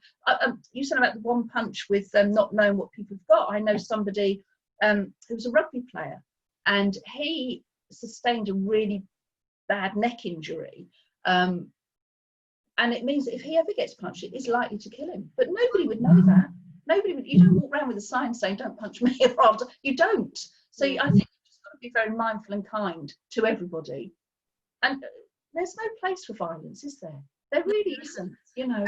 You said about the one punch with not knowing what people have got. I know somebody who was a rugby player, and he sustained a really bad neck injury, and it means that if he ever gets punched, it is likely to kill him. But nobody would know that. Nobody would. You don't walk around with a sign saying "Don't punch me," or you don't. So I think you've just got to be very mindful and kind to everybody. And there's no place for violence, is there? There really isn't, you know.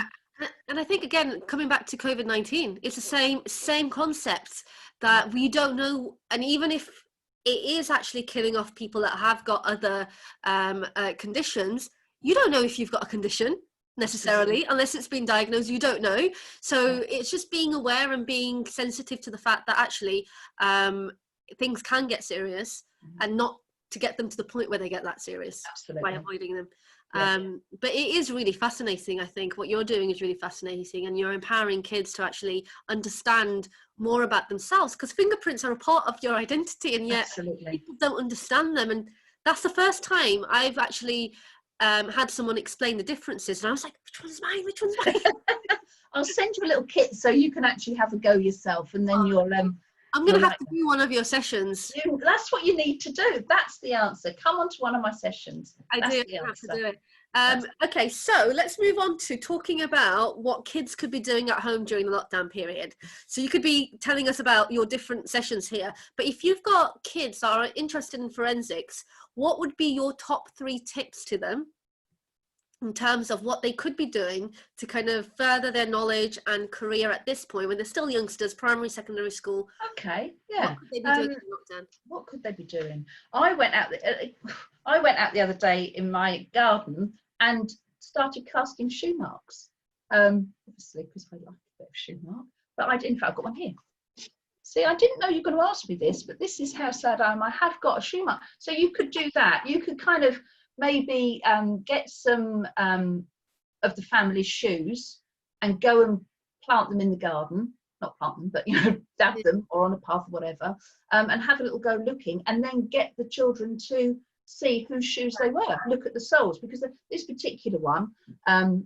And I think, again, coming back to COVID-19, it's the same concept, that we don't know. And even if it is actually killing off people that have got other conditions, you don't know if you've got a condition necessarily, unless it's been diagnosed. You don't know. So it's just being aware and being sensitive to the fact that actually things can get serious, and not to get them to the point where they get that serious. Absolutely. By avoiding them. But it is really fascinating. I think what you're doing is really fascinating, and you're empowering kids to actually understand more about themselves, because fingerprints are a part of your identity, and yet people don't understand them. And that's the first time I've actually had someone explain the differences, and I was like, which one's mine? Which one's mine? I'll send you a little kit so you can actually have a go yourself, and then you'll I'm going to have to do one of your sessions. That's what you need to do. That's the answer. Come on to one of my sessions. I have to do it. Okay, so let's move on to talking about what kids could be doing at home during the lockdown period. So you could be telling us about your different sessions here, but if you've got kids that are interested in forensics, what would be your top 3 tips to them in terms of what they could be doing to kind of further their knowledge and career at this point when they're still youngsters, primary, secondary school? Okay, yeah. What could they be doing in lockdown? What could they be doing? I went out the other day in my garden and started casting shoe marks. Obviously, because I like a bit of shoe mark. But in fact, I've got one here. See, I didn't know you were going to ask me this, but this is how sad I am. I have got a shoe mark. So you could do that. You could kind of maybe get some of the family's shoes and go and plant them in the garden. Not plant them, but dab them or on a path or whatever, and have a little go looking, and then get the children to see whose shoes they were. Look at the soles, because this particular one was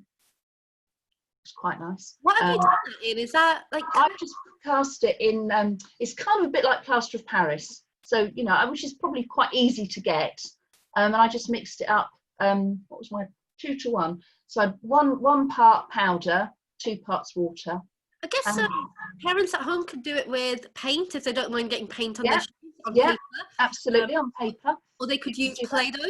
quite nice. What have you done that in? Is that like... I've just cast it in, it's kind of a bit like plaster of Paris, so which is probably quite easy to get, and I just mixed it up. What was my 2 to 1? So one part powder, 2 parts water. I guess parents at home could do it with paint if they don't mind getting paint on their shoes on paper. Absolutely, on paper. Or they could use Play-Doh.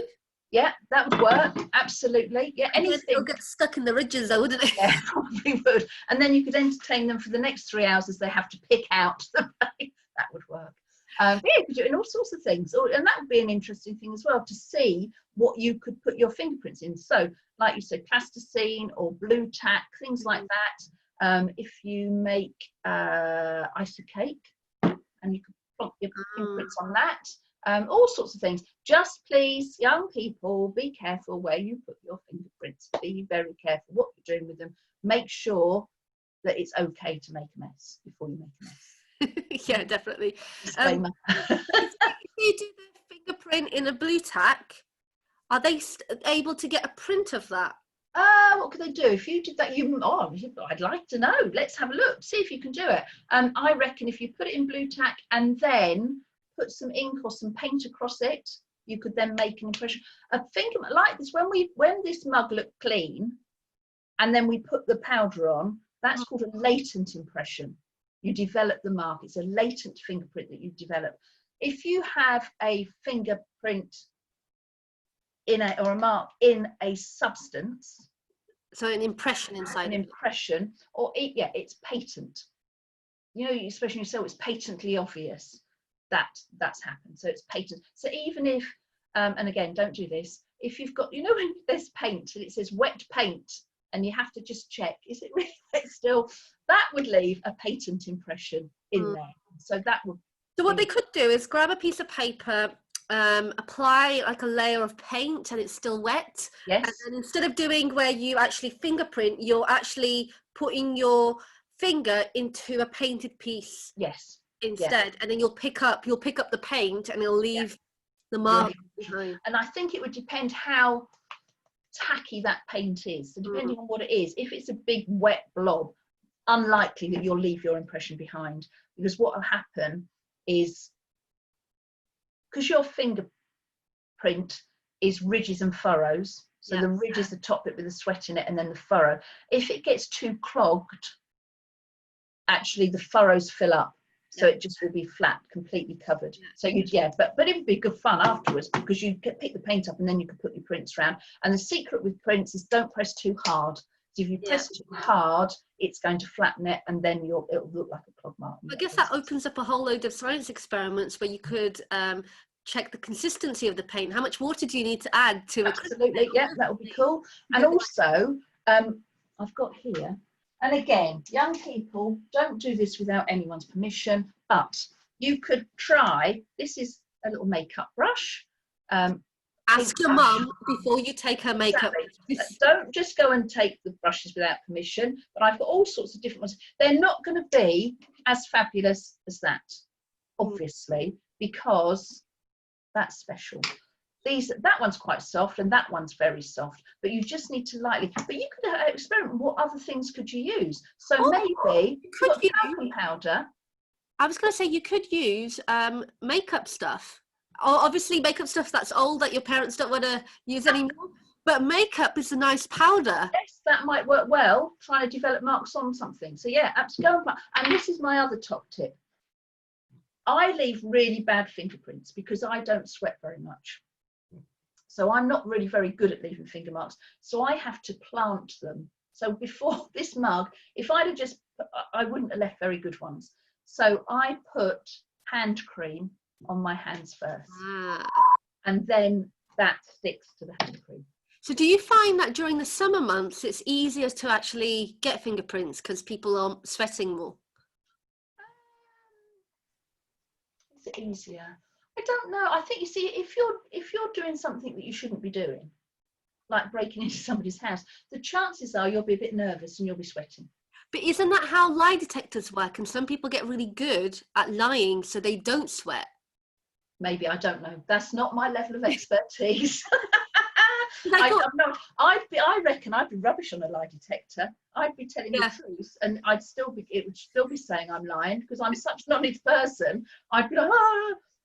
Yeah, that would work. Absolutely. Yeah, anything. It'll get stuck in the ridges though, wouldn't it? Yeah, probably would. And then you could entertain them for the next 3 hours as they have to pick out the paint. That would work. Yeah, you could do it in all sorts of things. And that would be an interesting thing as well, to see what you could put your fingerprints in. So, like you said, plasticine or blue tack, things like that. If you make ice cake, and you could plonk your fingerprints on that, all sorts of things. Just please, young people, be careful where you put your fingerprints. Be very careful what you're doing with them. Make sure that it's okay to make a mess before you make a mess. Yeah, definitely. Disclaimer. If you do the fingerprint in a blue tack, are they able to get a print of that? What could they do if you did that? I'd like to know. Let's have a look. See if you can do it. I reckon if you put it in blue tack and then put some ink or some paint across it, you could then make an impression. A fingerprint like this, when this mug looked clean, and then we put the powder on, that's called a latent impression. You develop the mark. It's a latent fingerprint that you develop. If you have a fingerprint or a mark in a substance, so an impression inside, an impression, or it's patent. Especially it's patently obvious that that's happened. So it's patent. So even if, and again, don't do this. If you've got, when there's paint and it says wet paint, and you have to just check, is it really wet still? That would leave a patent impression in there. So that would. So what they could do is grab a piece of paper, apply like a layer of paint, and it's still wet. Yes. And then instead of doing where you actually fingerprint, you're actually putting your finger into a painted piece. Yes. Instead, and then you'll pick up the paint, and it'll leave the mark behind. And I think it would depend how tacky that paint is. So depending on what it is, if it's a big wet blob, unlikely that you'll leave your impression behind, because what will happen is, because your fingerprint is ridges and furrows, so the ridge is the top bit with the sweat in it, and then the furrow. If it gets too clogged, actually the furrows fill up, so it just will be flat, completely covered. So but it would be good fun afterwards, because you could pick the paint up and then you could put your prints around. And the secret with prints is don't press too hard. So if you press too hard, it's going to flatten it, and then it'll look like a clog mark. I guess that opens up a whole load of science experiments where you could check the consistency of the paint. How much water do you need to add to it? Absolutely, that would be cool. And also, I've got here, and again, young people, don't do this without anyone's permission, but you could try, this is a little makeup brush. Ask your mum before you take her makeup. Exactly. Don't just go and take the brushes without permission, but I've got all sorts of different ones. They're not going to be as fabulous as that, obviously, because that's special. that one's quite soft and that one's very soft, but you just need to lightly, but you could experiment. What other things could you use? So maybe you've got talcum powder. I was going to say you could use makeup stuff, or obviously makeup stuff that's old that your parents don't want to use anymore, but makeup is a nice powder. Yes, that might work well, trying to develop marks on something. So yeah, absolutely. And this is my other top tip. I leave really bad fingerprints because I don't sweat very much. So I'm not really very good at leaving finger marks. So I have to plant them. So before this mug, if I'd have just, I wouldn't have left very good ones. So I put hand cream on my hands first. And then that sticks to the hand cream. So do you find that during the summer months, it's easier to actually get fingerprints because people are sweating more? It's easier. I don't know. I think, you see, if you're doing something that you shouldn't be doing, like breaking into somebody's house, the chances are you'll be a bit nervous and you'll be sweating. But isn't that how lie detectors work? And some people get really good at lying so they don't sweat. Maybe, I don't know. That's not my level of expertise. I reckon I'd be rubbish on a lie detector. I'd be telling the truth, and it would still be saying I'm lying because I'm such an honest person. I'd be like,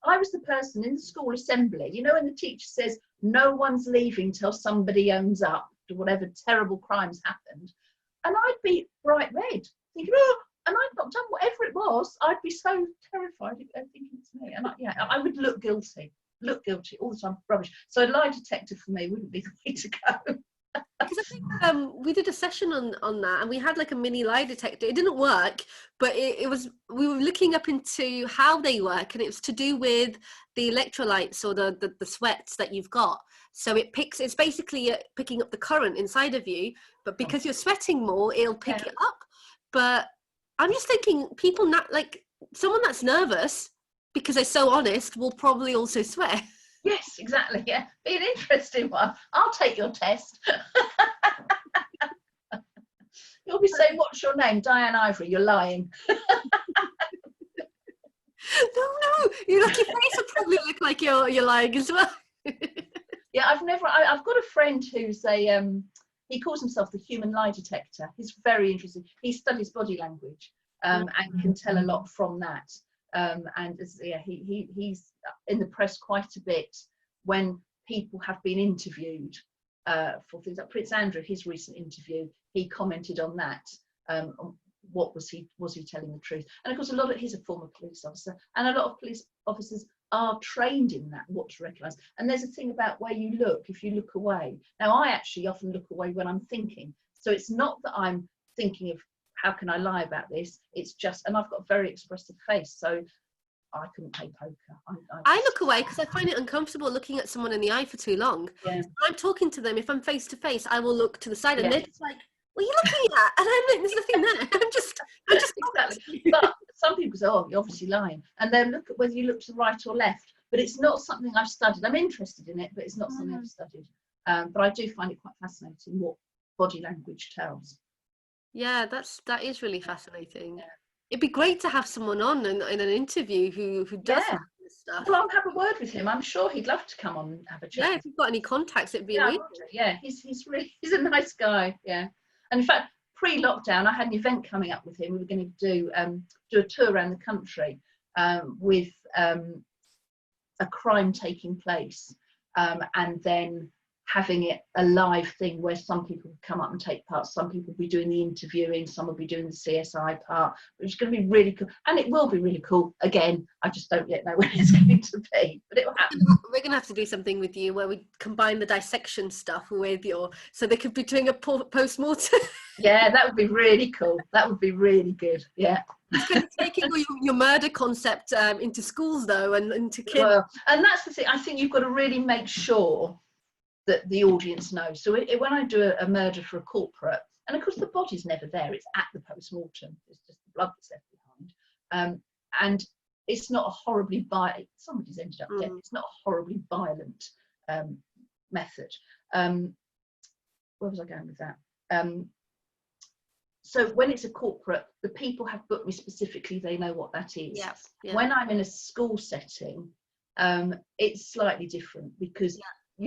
I was the person in the school assembly, you know, when the teacher says no one's leaving till somebody owns up to whatever terrible crimes happened, and I'd be bright red, thinking, and I'd not done whatever it was. I'd be so terrified of thinking it's me, and I would look guilty all the time. Rubbish. So a lie detector for me wouldn't be the way to go. Because I think we did a session on that, and we had like a mini lie detector. It didn't work, but it was, we were looking up into how they work, and it was to do with the electrolytes or the sweats that you've got. So it's basically picking up the current inside of you, but because you're sweating more, it'll pick it up. But I'm just thinking, people not like someone that's nervous because they're so honest will probably also sweat. Yes, exactly. Yeah, be an interesting one. I'll take your test. You'll be saying, "What's your name?" Diane Ivory. You're lying. No, your face will probably look like you're lying as well. Yeah, I've got a friend who's he calls himself the human lie detector. He's very interesting. He studies body language and can tell a lot from that. He's in the press quite a bit when people have been interviewed for things like Prince Andrew. His recent interview, he commented on that. What was he telling the truth? And of course, he's a former police officer, and a lot of police officers are trained in that, what to recognise. And there's a thing about where you look, if you look away. Now, I actually often look away when I'm thinking, so it's not that I'm thinking of how can I lie about this, it's just, and I've got a very expressive face, so I couldn't play poker. I look away because I find it uncomfortable looking at someone in the eye for too long. Yeah. When I'm talking to them, if I'm face to face, I will look to the side, and they're just like, "What are you looking at?" And I'm like, "There's nothing there." I'm just exactly. But some people say, "Oh, you're obviously lying," and then look at whether you look to the right or left. But it's not something I've studied. I'm interested in it, but it's not something I've studied. But I do find it quite fascinating what body language tells. Yeah, that is really fascinating. Yeah. It'd be great to have someone on in an interview who does this stuff. Well, I'll have a word with him. I'm sure he'd love to come on and have a chat. Yeah, if you've got any contacts, it'd be amazing. Yeah, he's a nice guy. Yeah, and in fact, pre-lockdown, I had an event coming up with him. We were going to do a tour around the country with a crime taking place, and then having it a live thing where some people would come up and take part, some people would be doing the interviewing, some would be doing the CSI part. It's going to be really cool, and it will be really cool. Again, I just don't yet know when it's going to be, but it will happen. We're going to have to do something with you where we combine the dissection stuff with so they could be doing a post-mortem. Yeah, that would be really cool. That would be really good. Yeah. It's kind of taking your murder concept into schools though, and into kids. Well, and that's the thing. I think you've got to really make sure that the audience knows. So when I do a murder for a corporate, and of course the body's never there, it's at the post-mortem, it's just the blood that's left behind, and it's not a horribly somebody's ended up dead, it's not a horribly violent method. Where was I going with that? So when it's a corporate, the people have booked me specifically, they know what that is. Yeah. When I'm in a school setting, it's slightly different because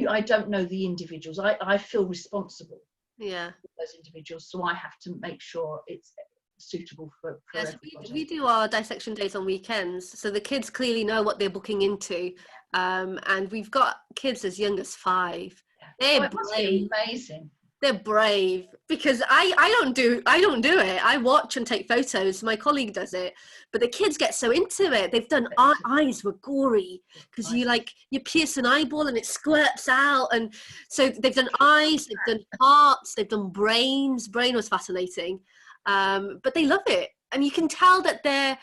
I don't know the individuals. I feel responsible for those individuals, so I have to make sure it's suitable for everybody. We do our dissection days on weekends, so the kids clearly know what they're booking into, and we've got kids as young as 5. They're it must be amazing. They're brave, because I don't do it. I watch and take photos. My colleague does it, but the kids get so into it. They've done eyes were gory because you pierce an eyeball and it squirts out, and so they've done eyes, they've done hearts, they've done brains. Brain was fascinating, but they love it, and you can tell that they're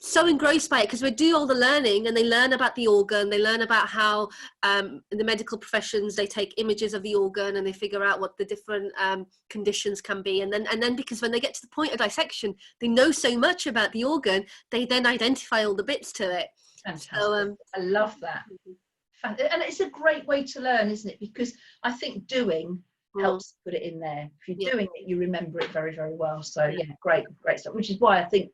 so engrossed by it because we do all the learning, and they learn about the organ, they learn about how in the medical professions they take images of the organ and they figure out what the different conditions can be, and then because when they get to the point of dissection they know so much about the organ, they then identify all the bits to it. Fantastic. So, I love that. And it's a great way to learn, isn't it? Because I think doing helps put it in there. If you're doing it, you remember it very, very well. So great stuff, which is why I think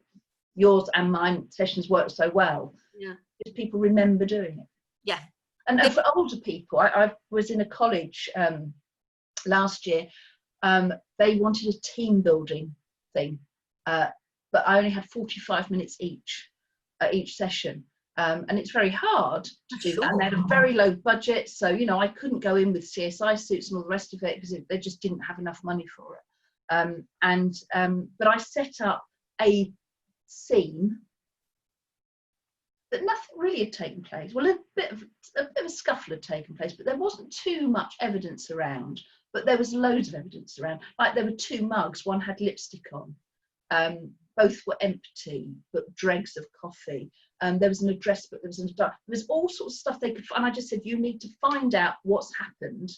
yours and mine sessions work so well, because people remember doing it. And for older people, I was in a college last year. They wanted a team building thing, but I only had 45 minutes each session, and it's very hard to do that, and they had a very low budget, so I couldn't go in with CSI suits and all the rest of it because they just didn't have enough money for it. But I set up a scene that nothing really had taken place. Well, a bit of a scuffle had taken place, but there wasn't too much evidence around, but there was loads of evidence around. Like there were 2 mugs, one had lipstick on, both were empty but dregs of coffee. There was an address book, there was all sorts of stuff they could find. And I just said, you need to find out what's happened,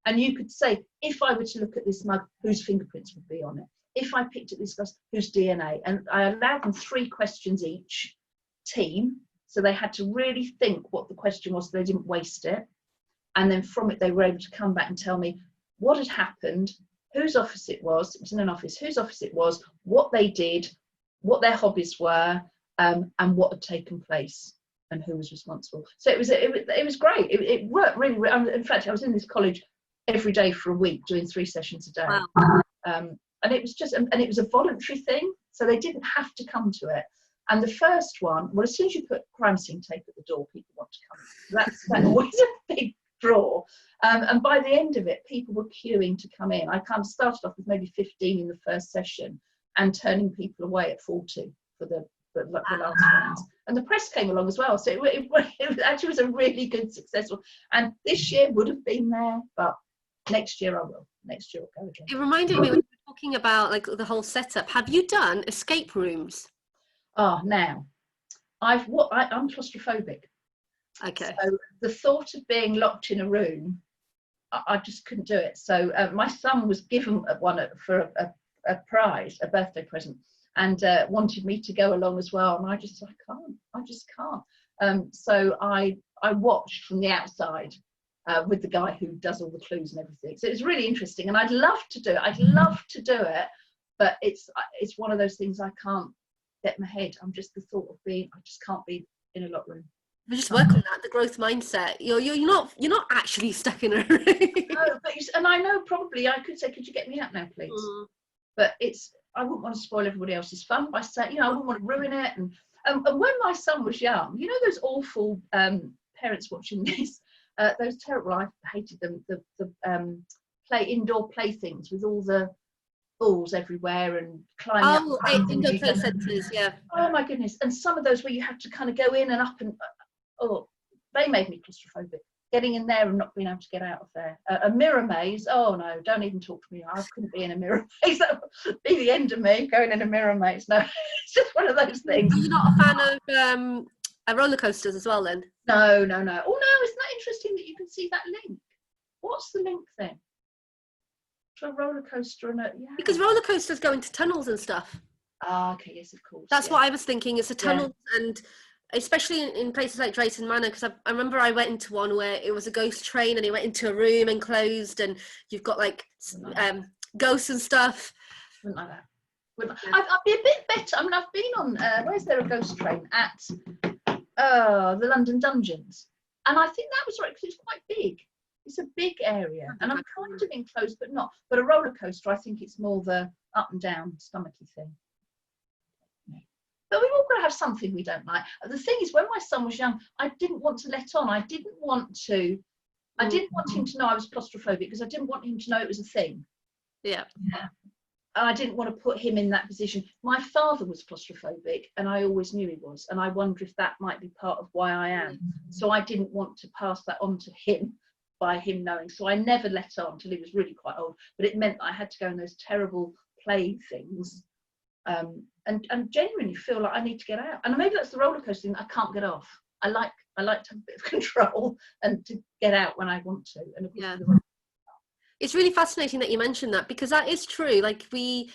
and you could say, if I were to look at this mug, whose fingerprints would be on it? If I picked at this glass, whose DNA? And I allowed them 3 questions each team. So they had to really think what the question was, so they didn't waste it. And then from it, they were able to come back and tell me what had happened, whose office it was in an office, whose office it was, what they did, what their hobbies were, and what had taken place and who was responsible. So it was great. It worked really. In fact, I was in this college every day for a week doing 3 sessions a day. Wow. And it was a voluntary thing, so they didn't have to come to it. And the first one, well, as soon as you put crime scene tape at the door, people want to come. That's always a big draw. And by the end of it, people were queuing to come in. I kind of started off with maybe 15 in the first session and turning people away at 40 for the last ones. And the press came along as well. So it actually was a really good, successful. And this year would have been there, but next year I will. Next year I'll go again. It reminded me when you were talking about like the whole setup. Have you done escape rooms? Now I'm claustrophobic. Okay. So the thought of being locked in a room, I just couldn't do it. So my son was given one for a prize, a birthday present, and wanted me to go along as well. And I just can't. So I watched from the outside. With the guy who does all the clues and everything. So it's really interesting, and I'd love to do it. But it's one of those things I can't get my head. I'm just the thought of I just can't be in a locked room. We just work on that, the growth mindset. You're not actually stuck in a room. No, and I know probably I could say, could you get me out now, please? But I wouldn't want to spoil everybody else's fun by saying, I wouldn't want to ruin it. And when my son was young, those awful parents watching this. Those terrible, I hated them, the indoor playthings with all the balls everywhere and climbing up. Indoor play centres, yeah. Oh my goodness. And some of those where you have to kind of go in and up and, they made me claustrophobic. Getting in there and not being able to get out of there. A mirror maze, oh no, don't even talk to me. I couldn't be in a mirror maze. That would be the end of me, going in a mirror maze. No, it's just one of those things. Are you not a fan of roller coasters as well then? No. Oh no, isn't that interesting that you can see that link? What's the link then? To a roller coaster and because roller coasters go into tunnels and stuff. Okay, yes, of course. That's what I was thinking. It's a tunnel, and especially in places like Drayton Manor, because I remember I went into one where it was a ghost train and it went into a room enclosed, and you've got like ghosts and stuff. Wouldn't like that. I'd be a bit better. I mean, I've been on where's there a ghost train at the London Dungeons. And I think that was right, because it's quite big. It's a big area, and I'm kind of enclosed, but not. But a roller coaster, I think it's more the up and down stomachy thing. But we've all got to have something we don't like. The thing is, when my son was young, I didn't want to let on. I didn't want him to know I was claustrophobic, because I didn't want him to know it was a thing. Yeah. I didn't want to put him in that position. My father was claustrophobic, and I always knew he was, and I wonder if that might be part of why I am. So I didn't want to pass that on to him by him knowing. So I never let on until he was really quite old. But it meant I had to go in those terrible play things, and genuinely feel like I need to get out. And maybe that's the roller coaster thing. I can't get off. I like to have a bit of control and to get out when I want to. And of course, it's really fascinating that you mentioned that, because that is true. Like we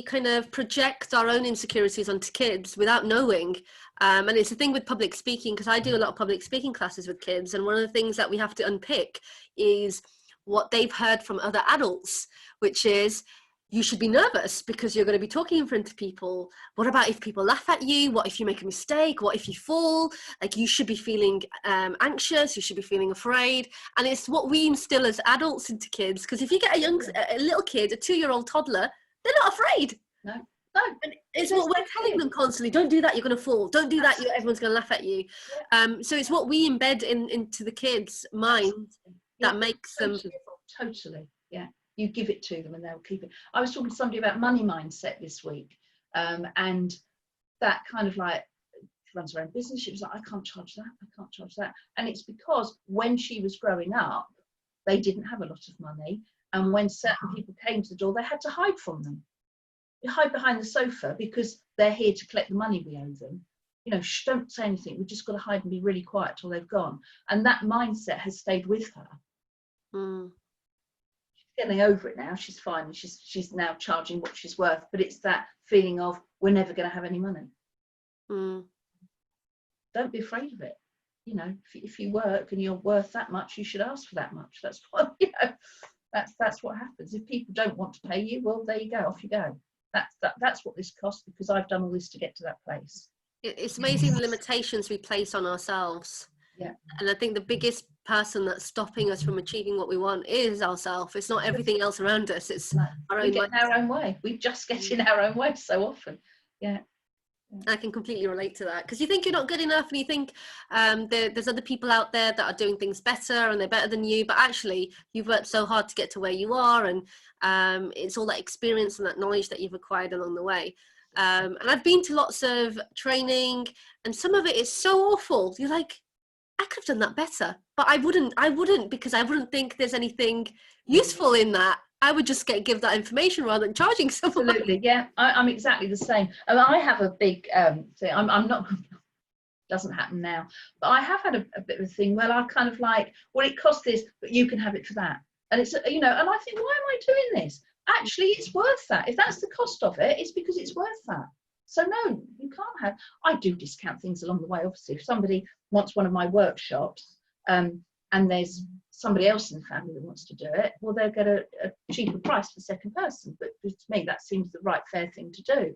kind of project our own insecurities onto kids without knowing. And it's a thing with public speaking, because I do a lot of public speaking classes with kids. And one of the things that we have to unpick is what they've heard from other adults, which is, you should be nervous because you're going to be talking in front of people. What about if people laugh at you? What if you make a mistake? What if you fall? Like, you should be feeling anxious. You should be feeling afraid. And it's what we instill as adults into kids. Because if you get a little kid, a 2-year-old toddler, they're not afraid. No. And it's what we're telling them constantly. Don't do that, you're going to fall. Don't do that, everyone's going to laugh at you. So it's what we embed into the kids' mind that makes them... Totally, yeah. You give it to them and they'll keep it. I was talking to somebody about money mindset this week, and that kind of like, she runs her own business. She was like, I can't charge that. And it's because when she was growing up, they didn't have a lot of money. And when certain people came to the door, they had to hide from them. You hide behind the sofa because they're here to collect the money we owe them. You know, don't say anything. We've just got to hide and be really quiet till they've gone. And that mindset has stayed with her. Getting over it now. She's fine. She's now charging what she's worth, but it's that feeling of, we're never going to have any money. Don't be afraid of it. You know, if you work and you're worth that much, you should ask for that much. That's what, you know, that's what happens. If people don't want to pay you, well, there you go, off you go. That's what this costs, because I've done all this to get to that place. It's amazing the limitations we place on ourselves. Yeah. And I think the biggest person that's stopping us from achieving what we want is ourselves. It's not everything else around us. It's our own. We get in our own way. We just get in our own way so often. Yeah. I can completely relate to that, because you think you're not good enough, and you think there's other people out there that are doing things better and they're better than you, but actually you've worked so hard to get to where you are, and it's all that experience and that knowledge that you've acquired along the way. And I've been to lots of training, and some of it is so awful. You're like, I could have done that better, but I wouldn't, because I wouldn't think there's anything useful in that. I would just give that information rather than charging someone. Absolutely, yeah. I'm exactly the same. And I have a big thing. I'm not. Doesn't happen now, but I have had a bit of a thing where I kind of like, well, it costs this, but you can have it for that. And it's, you know, and I think, why am I doing this? Actually, it's worth that. If that's the cost of it, it's because it's worth that. So no, you can't have. I do discount things along the way. Obviously, if somebody wants one of my workshops, and there's somebody else in the family that wants to do it, well, they'll get a cheaper price for the second person. But to me, that seems the right, fair thing to do.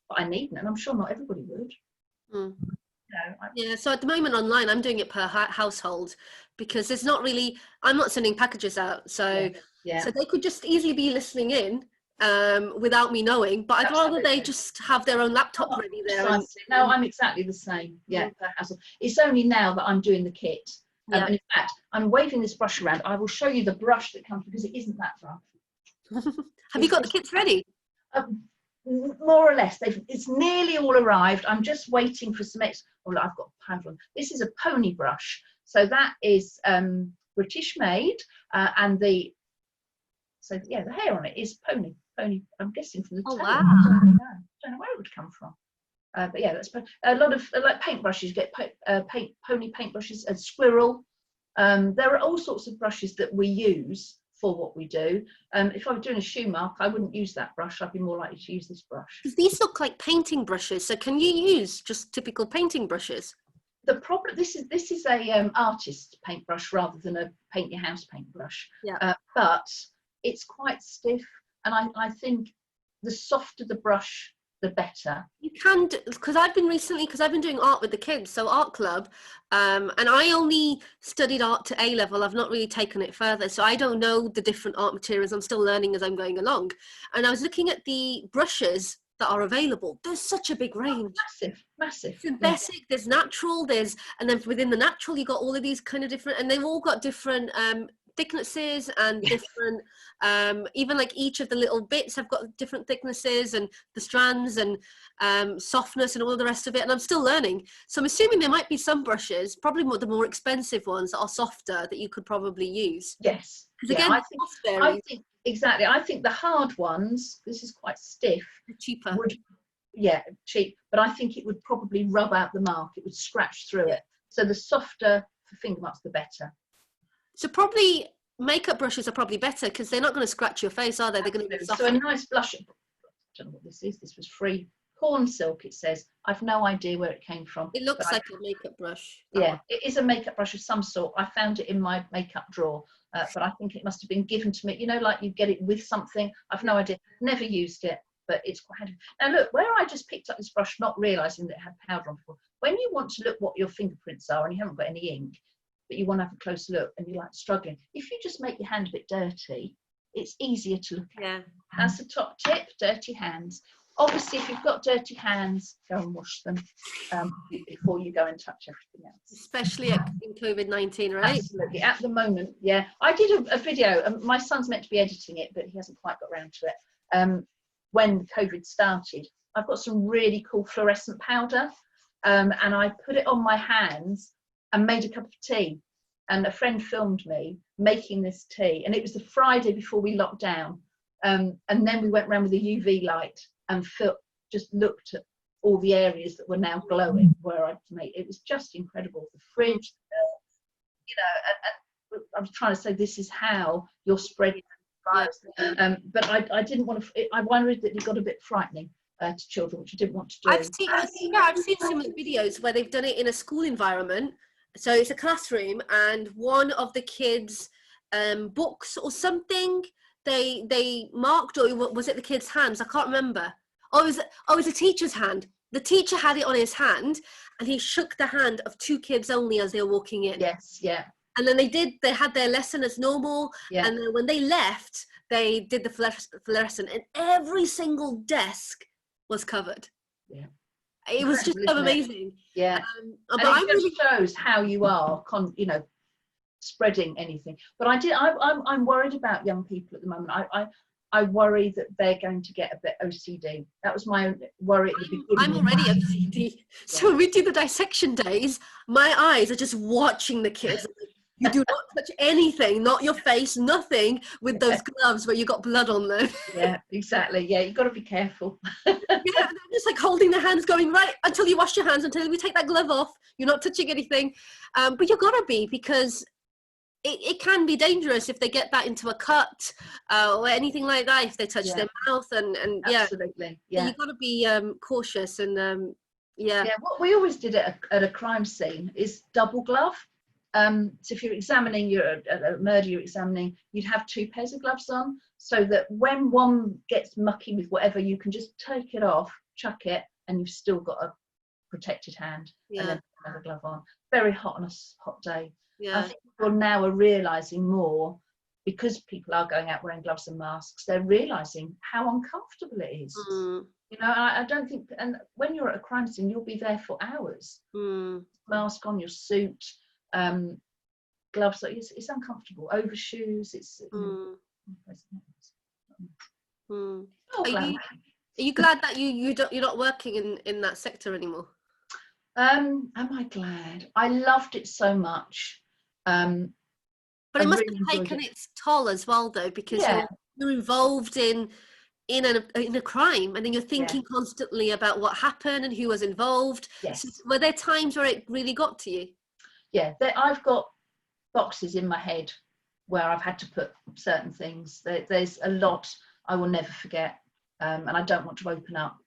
But I needn't, and I'm sure not everybody would. Yeah, so at the moment online, I'm doing it per household, because there's not really, I'm not sending packages out, so so they could just easily be listening in without me knowing, but I'd rather they just have their own laptop ready there. No, I'm exactly the same. Yeah, per household. It's only now that I'm doing the kit. And in fact, I'm waving this brush around. I will show you the brush that comes, because it isn't that brush. Have you got the kits ready? More or less. It's nearly all arrived. I'm just waiting for some extra. Oh, I've got powder on. This is a pony brush. So that is British made, and the hair on it is pony. I'm guessing from the toe. Wow. I don't know where it would come from. But yeah, that's a lot of like paintbrushes. You get pony paintbrushes, and squirrel. There are all sorts of brushes that we use for what we do. If I were doing a shoe mark, I wouldn't use that brush. I'd be more likely to use this brush. These look like painting brushes. So can you use just typical painting brushes? The problem, this is a artist paintbrush rather than a paint your house paintbrush. Yeah. But it's quite stiff, and I think the softer the brush, the better. You can, because I've been doing art with the kids, so art club, and I only studied art to A level. I've not really taken it further, so I don't know the different art materials. I'm still learning as I'm going along. And I was looking at the brushes that are available. There's such a big range. Massive. Synthetic, there's natural, and then within the natural, you got all of these kind of different, and they've all got different thicknesses and different even like each of the little bits have got different thicknesses and the strands and softness and all the rest of it, and I'm still learning. So I'm assuming there might be some brushes, probably the more expensive ones that are softer, that you could probably use. Yes. Because again, I think exactly. I think the hard ones, this is quite stiff, cheaper. Cheap, but I think it would probably rub out the mark. It would scratch through it. So the softer for finger marks, the better. So probably makeup brushes are probably better because they're not going to scratch your face, are they? They're going to be soft. So a nice blush. I don't know what this is. This was free. Corn silk, it says. I've no idea where it came from. It looks like a makeup brush. Yeah, it is a makeup brush of some sort. I found it in my makeup drawer, but I think it must have been given to me. You know, like you get it with something. I've no idea. Never used it, but it's quite handy. Now look, where I just picked up this brush, not realising that it had powder on before. When you want to look what your fingerprints are and you haven't got any ink, but you want to have a close look and you're like struggling, if you just make your hand a bit dirty, it's easier to look at. Yeah. That's the top tip, dirty hands. Obviously, if you've got dirty hands, go and wash them before you go and touch everything else. Especially in COVID-19, right? Absolutely. At the moment, yeah. I did a video. My son's meant to be editing it, but he hasn't quite got around to it. When COVID started, I've got some really cool fluorescent powder, and I put it on my hands and made a cup of tea. And a friend filmed me making this tea, and it was the Friday before we locked down. And then we went around with a UV light and just looked at all the areas that were now glowing where I'd made. It was just incredible. The fridge, you know, and I was trying to say this is how you're spreading virus. But I didn't want to. I worried that it got a bit frightening to children, which I didn't want to do. I've seen similar videos where they've done it in a school environment. So it's a classroom, and one of the kids' books or something, they marked, or was it the kid's hands? I can't remember. Oh, it was a teacher's hand. The teacher had it on his hand, and he shook the hand of two kids only as they were walking in. Yes, yeah. And then they had their lesson as normal. Yeah. And then when they left, they did the fluorescent, and every single desk was covered. Yeah. It was just so amazing. Yeah. But it just shows how you are, spreading anything. But I'm worried about young people at the moment. I worry that they're going to get a bit OCD. That was my worry at the beginning. I'm already OCD. So when we do the dissection days, my eyes are just watching the kids. You do not touch anything, not your face, nothing with those gloves where you got blood on them. Yeah, exactly. Yeah, you've got to be careful. Yeah, they're just like holding their hands, going right until you wash your hands, until we take that glove off. You're not touching anything. But you've got to be, because it can be dangerous if they get that into a cut or anything like that, if they touch their mouth and absolutely. Yeah. You've got to be cautious and Yeah, what we always did at a crime scene is double glove. So if you're examining a murder you're examining, you'd have two pairs of gloves on, so that when one gets mucky with whatever, you can just take it off, chuck it, and you've still got a protected hand. And then put another glove on. Very hot on a hot day. Yeah. I think people now are realising more, because people are going out wearing gloves and masks, they're realising how uncomfortable it is. You know, I don't think, and when you're at a crime scene, you'll be there for hours. Mask on, your suit, gloves, it's uncomfortable. Overshoes, Are you glad that you're not working in that sector anymore? Am I glad? I loved it so much. But it must have taken its toll as well, though, because you're involved in a crime, and then you're thinking constantly about what happened and who was involved. Yes. So were there times where it really got to you? Yeah, I've got boxes in my head where I've had to put certain things. There's a lot I will never forget, and I don't want to open up.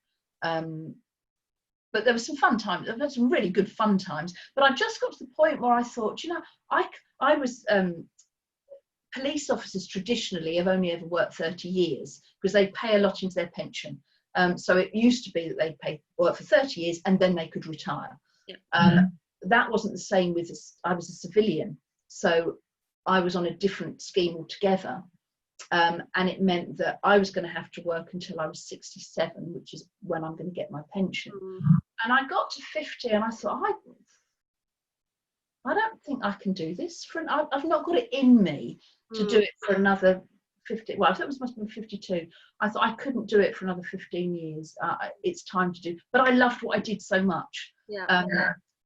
But there were some fun times. I've had some really good fun times. But I just got to the point where I thought, I was police officers traditionally have only ever worked 30 years because they pay a lot into their pension. So it used to be that they paid work for 30 years and then they could retire. Yeah. That wasn't the same with I was a civilian, so I was on a different scheme altogether. And it meant that I was going to have to work until I was 67, which is when I'm going to get my pension. And I got to 50 and I thought, I don't think I can do this. I've not got it in me to do it for another 50. Well, I thought it must have been 52. I thought I couldn't do it for another 15 years. It's time to do. But I loved what I did so much.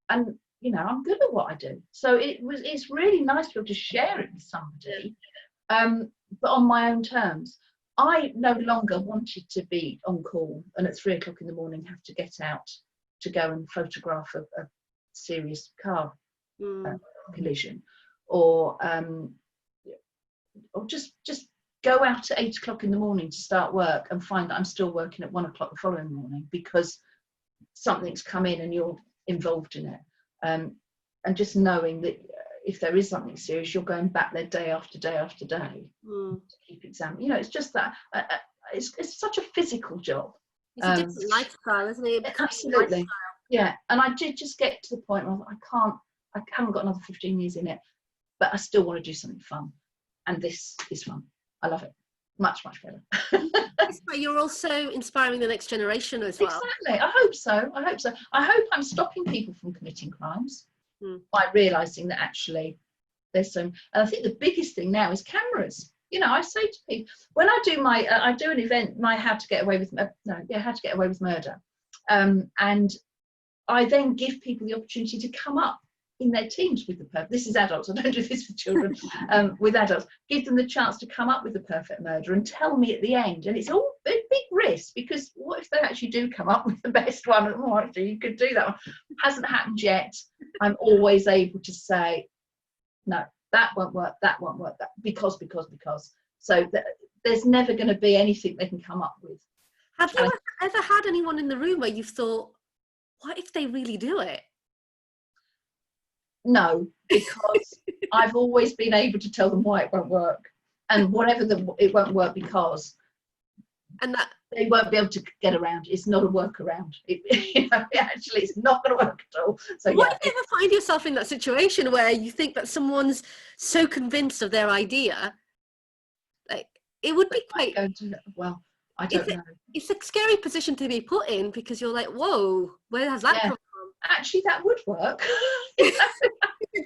And you know, I'm good at what I do. So it's really nice to be able to share it with somebody, but on my own terms. I no longer wanted to be on call and at 3 o'clock in the morning have to get out to go and photograph a serious car collision, or just go out at 8 o'clock in the morning to start work and find that I'm still working at 1 o'clock the following morning because something's come in and you're involved in it. And just knowing that if there is something serious, you're going back there day after day after day to keep examining. You know, it's just that it's such a physical job. It's a different lifestyle, isn't it? Absolutely. Yeah. And I did just get to the point where I haven't got another 15 years in it, but I still want to do something fun. And this is fun. I love it. Much, much better. But you're also inspiring the next generation as well. Exactly. I hope so. I hope I'm stopping people from committing crimes by realising that actually there's some. And I think the biggest thing now is cameras. You know, I say to people when I do I do an event, How to Get Away with Murder, and I then give people the opportunity to come up in their teams with the perfect. This is adults. I don't do this with children. With adults, give them the chance to come up with the perfect murder and tell me at the end. And it's all a big risk because what if they actually do come up with the best one? And actually, you could do that one. Hasn't happened yet. I'm always able to say, no, that won't work. That won't work. That because. So there's never going to be anything they can come up with. Have you ever had anyone in the room where you've thought, what if they really do it? No, because I've always been able to tell them why it won't work, and whatever it won't work because, and that they won't be able to get around. It's not a workaround. Actually, it's not going to work at all. So what if you ever find yourself in that situation where you think that someone's so convinced of their idea, like it would be quite. I don't know. It's a scary position to be put in because you're like, whoa, where has that come from? Actually, that would work.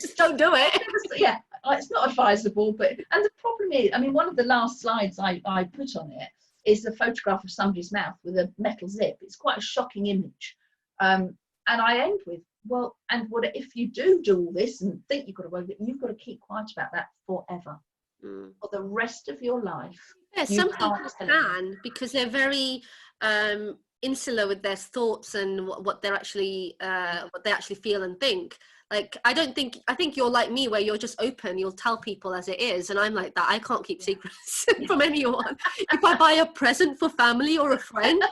Just don't do it. Yeah, it's not advisable. And the problem is, I mean, one of the last slides I put on it is a photograph of somebody's mouth with a metal zip. It's quite a shocking image. And I end with, well, and what if you do all this and think you've got to work it, you've got to keep quiet about that forever. For the rest of your life. Yeah, some people can because they're very insular with their thoughts and what they actually feel and think. Like I think you're like me where you're just open, you'll tell people as it is, and I'm like that. I can't keep secrets from anyone. If I buy a present for family or a friend,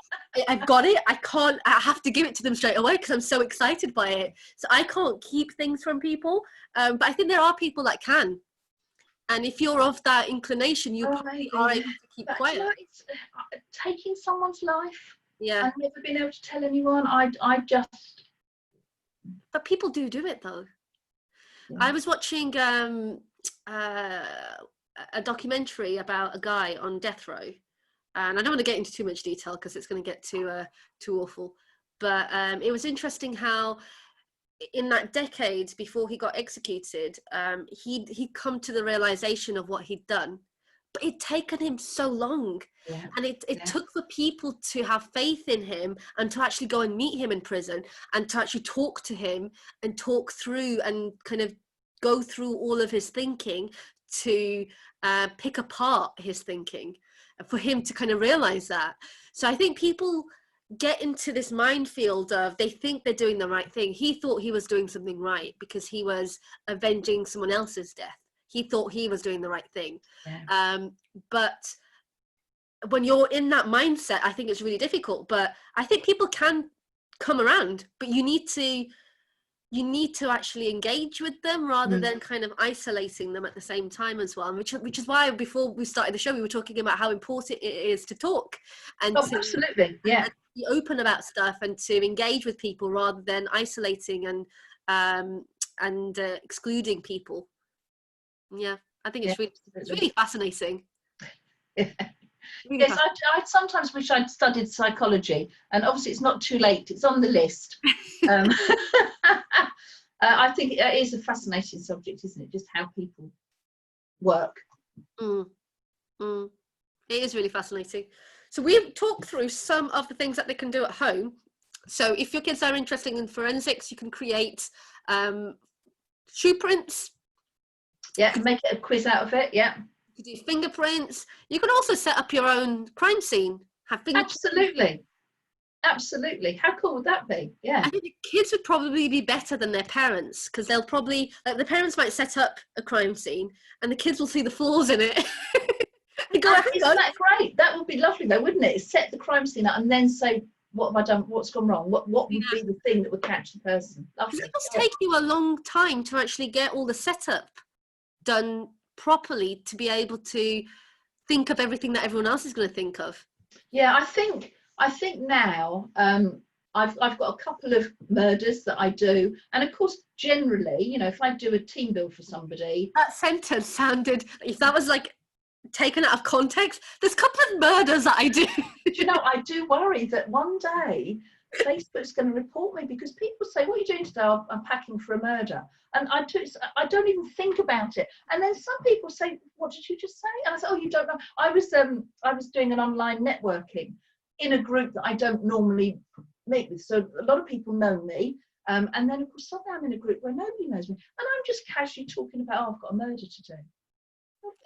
I've got it, I have to give it to them straight away because I'm so excited by it. So I can't keep things from people, but I think there are people that can. And if you're of that inclination, you probably are able to keep quiet. You know, it's taking someone's life. Yeah. I've never been able to tell anyone. I just. But people do it though. Yeah. I was watching a documentary about a guy on death row, and I don't want to get into too much detail because it's going to get too awful. But it was interesting how, in that decade before he got executed, he'd come to the realization of what he'd done, but it'd taken him so long. Yeah. And it took for people to have faith in him and to actually go and meet him in prison and to actually talk to him and talk through and kind of go through all of his thinking to pick apart his thinking for him to kind of realize that. So I think people get into this minefield of they think they're doing the right thing. He thought he was doing something right because he was avenging someone else's death. He thought he was doing the right thing. Yeah. But when you're in that mindset, I think it's really difficult. But I think people can come around, but you need to you need to actually engage with them rather than kind of isolating them at the same time as well. Which is why before we started the show, we were talking about how important it is to talk and to, absolutely, yeah, and be open about stuff and to engage with people rather than isolating and excluding people. Yeah, I think it's really fascinating. Yeah. Really Yes, I sometimes wish I'd studied psychology, and obviously it's not too late. It's on the list. I think it is a fascinating subject, isn't it? Just how people work. It is really fascinating. So we've talked through some of the things that they can do at home. So if your kids are interested in forensics, you can create shoe prints. Yeah, make it a quiz out of it. Yeah. You can do fingerprints. You can also set up your own crime scene. Absolutely. Absolutely. How cool would that be? Yeah. I think the kids would probably be better than their parents, because they'll probably, like, the parents might set up a crime scene and the kids will see the flaws in it. Isn't that great? That would be lovely though, wouldn't it? Set the crime scene up and then say, what have I done? What's gone wrong? What would be the thing that would catch the person? Lovely. It must take you a long time to actually get all the setup done properly to be able to think of everything that everyone else is going to think of. Yeah, I think now I've got a couple of murders that I do, and of course generally, you know, if I do a team build for somebody. That sentence sounded, if that was like taken out of context, there's a couple of murders that I do. Do you know, I do worry that one day Facebook's going to report me, because people say, what are you doing today? I'm packing for a murder. And I don't even think about it. And then some people say, what did you just say? And I say, oh, you don't know. I was doing an online networking in a group that I don't normally meet with. So a lot of people know me. And then of course suddenly I'm in a group where nobody knows me. And I'm just casually talking about, oh, I've got a murder to do.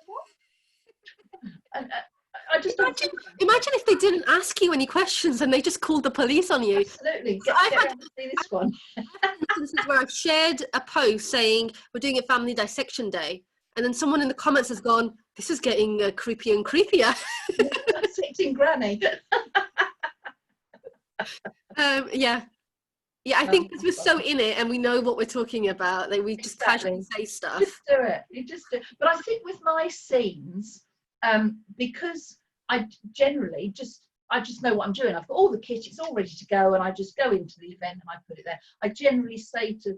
What? And, I just imagine if they didn't ask you any questions and they just called the police on you. Absolutely. I've had this one. Instances where I've shared a post saying we're doing a family dissection day, and then someone in the comments has gone, this is getting creepier and creepier. Dissecting granny. Yeah, I think because we're so in it and we know what we're talking about, that we just casually say stuff. Just do it. You just do it. But I think with my scenes, because I generally I just know what I'm doing. I've got all the kit, it's all ready to go, and I just go into the event and I put it there. I generally say to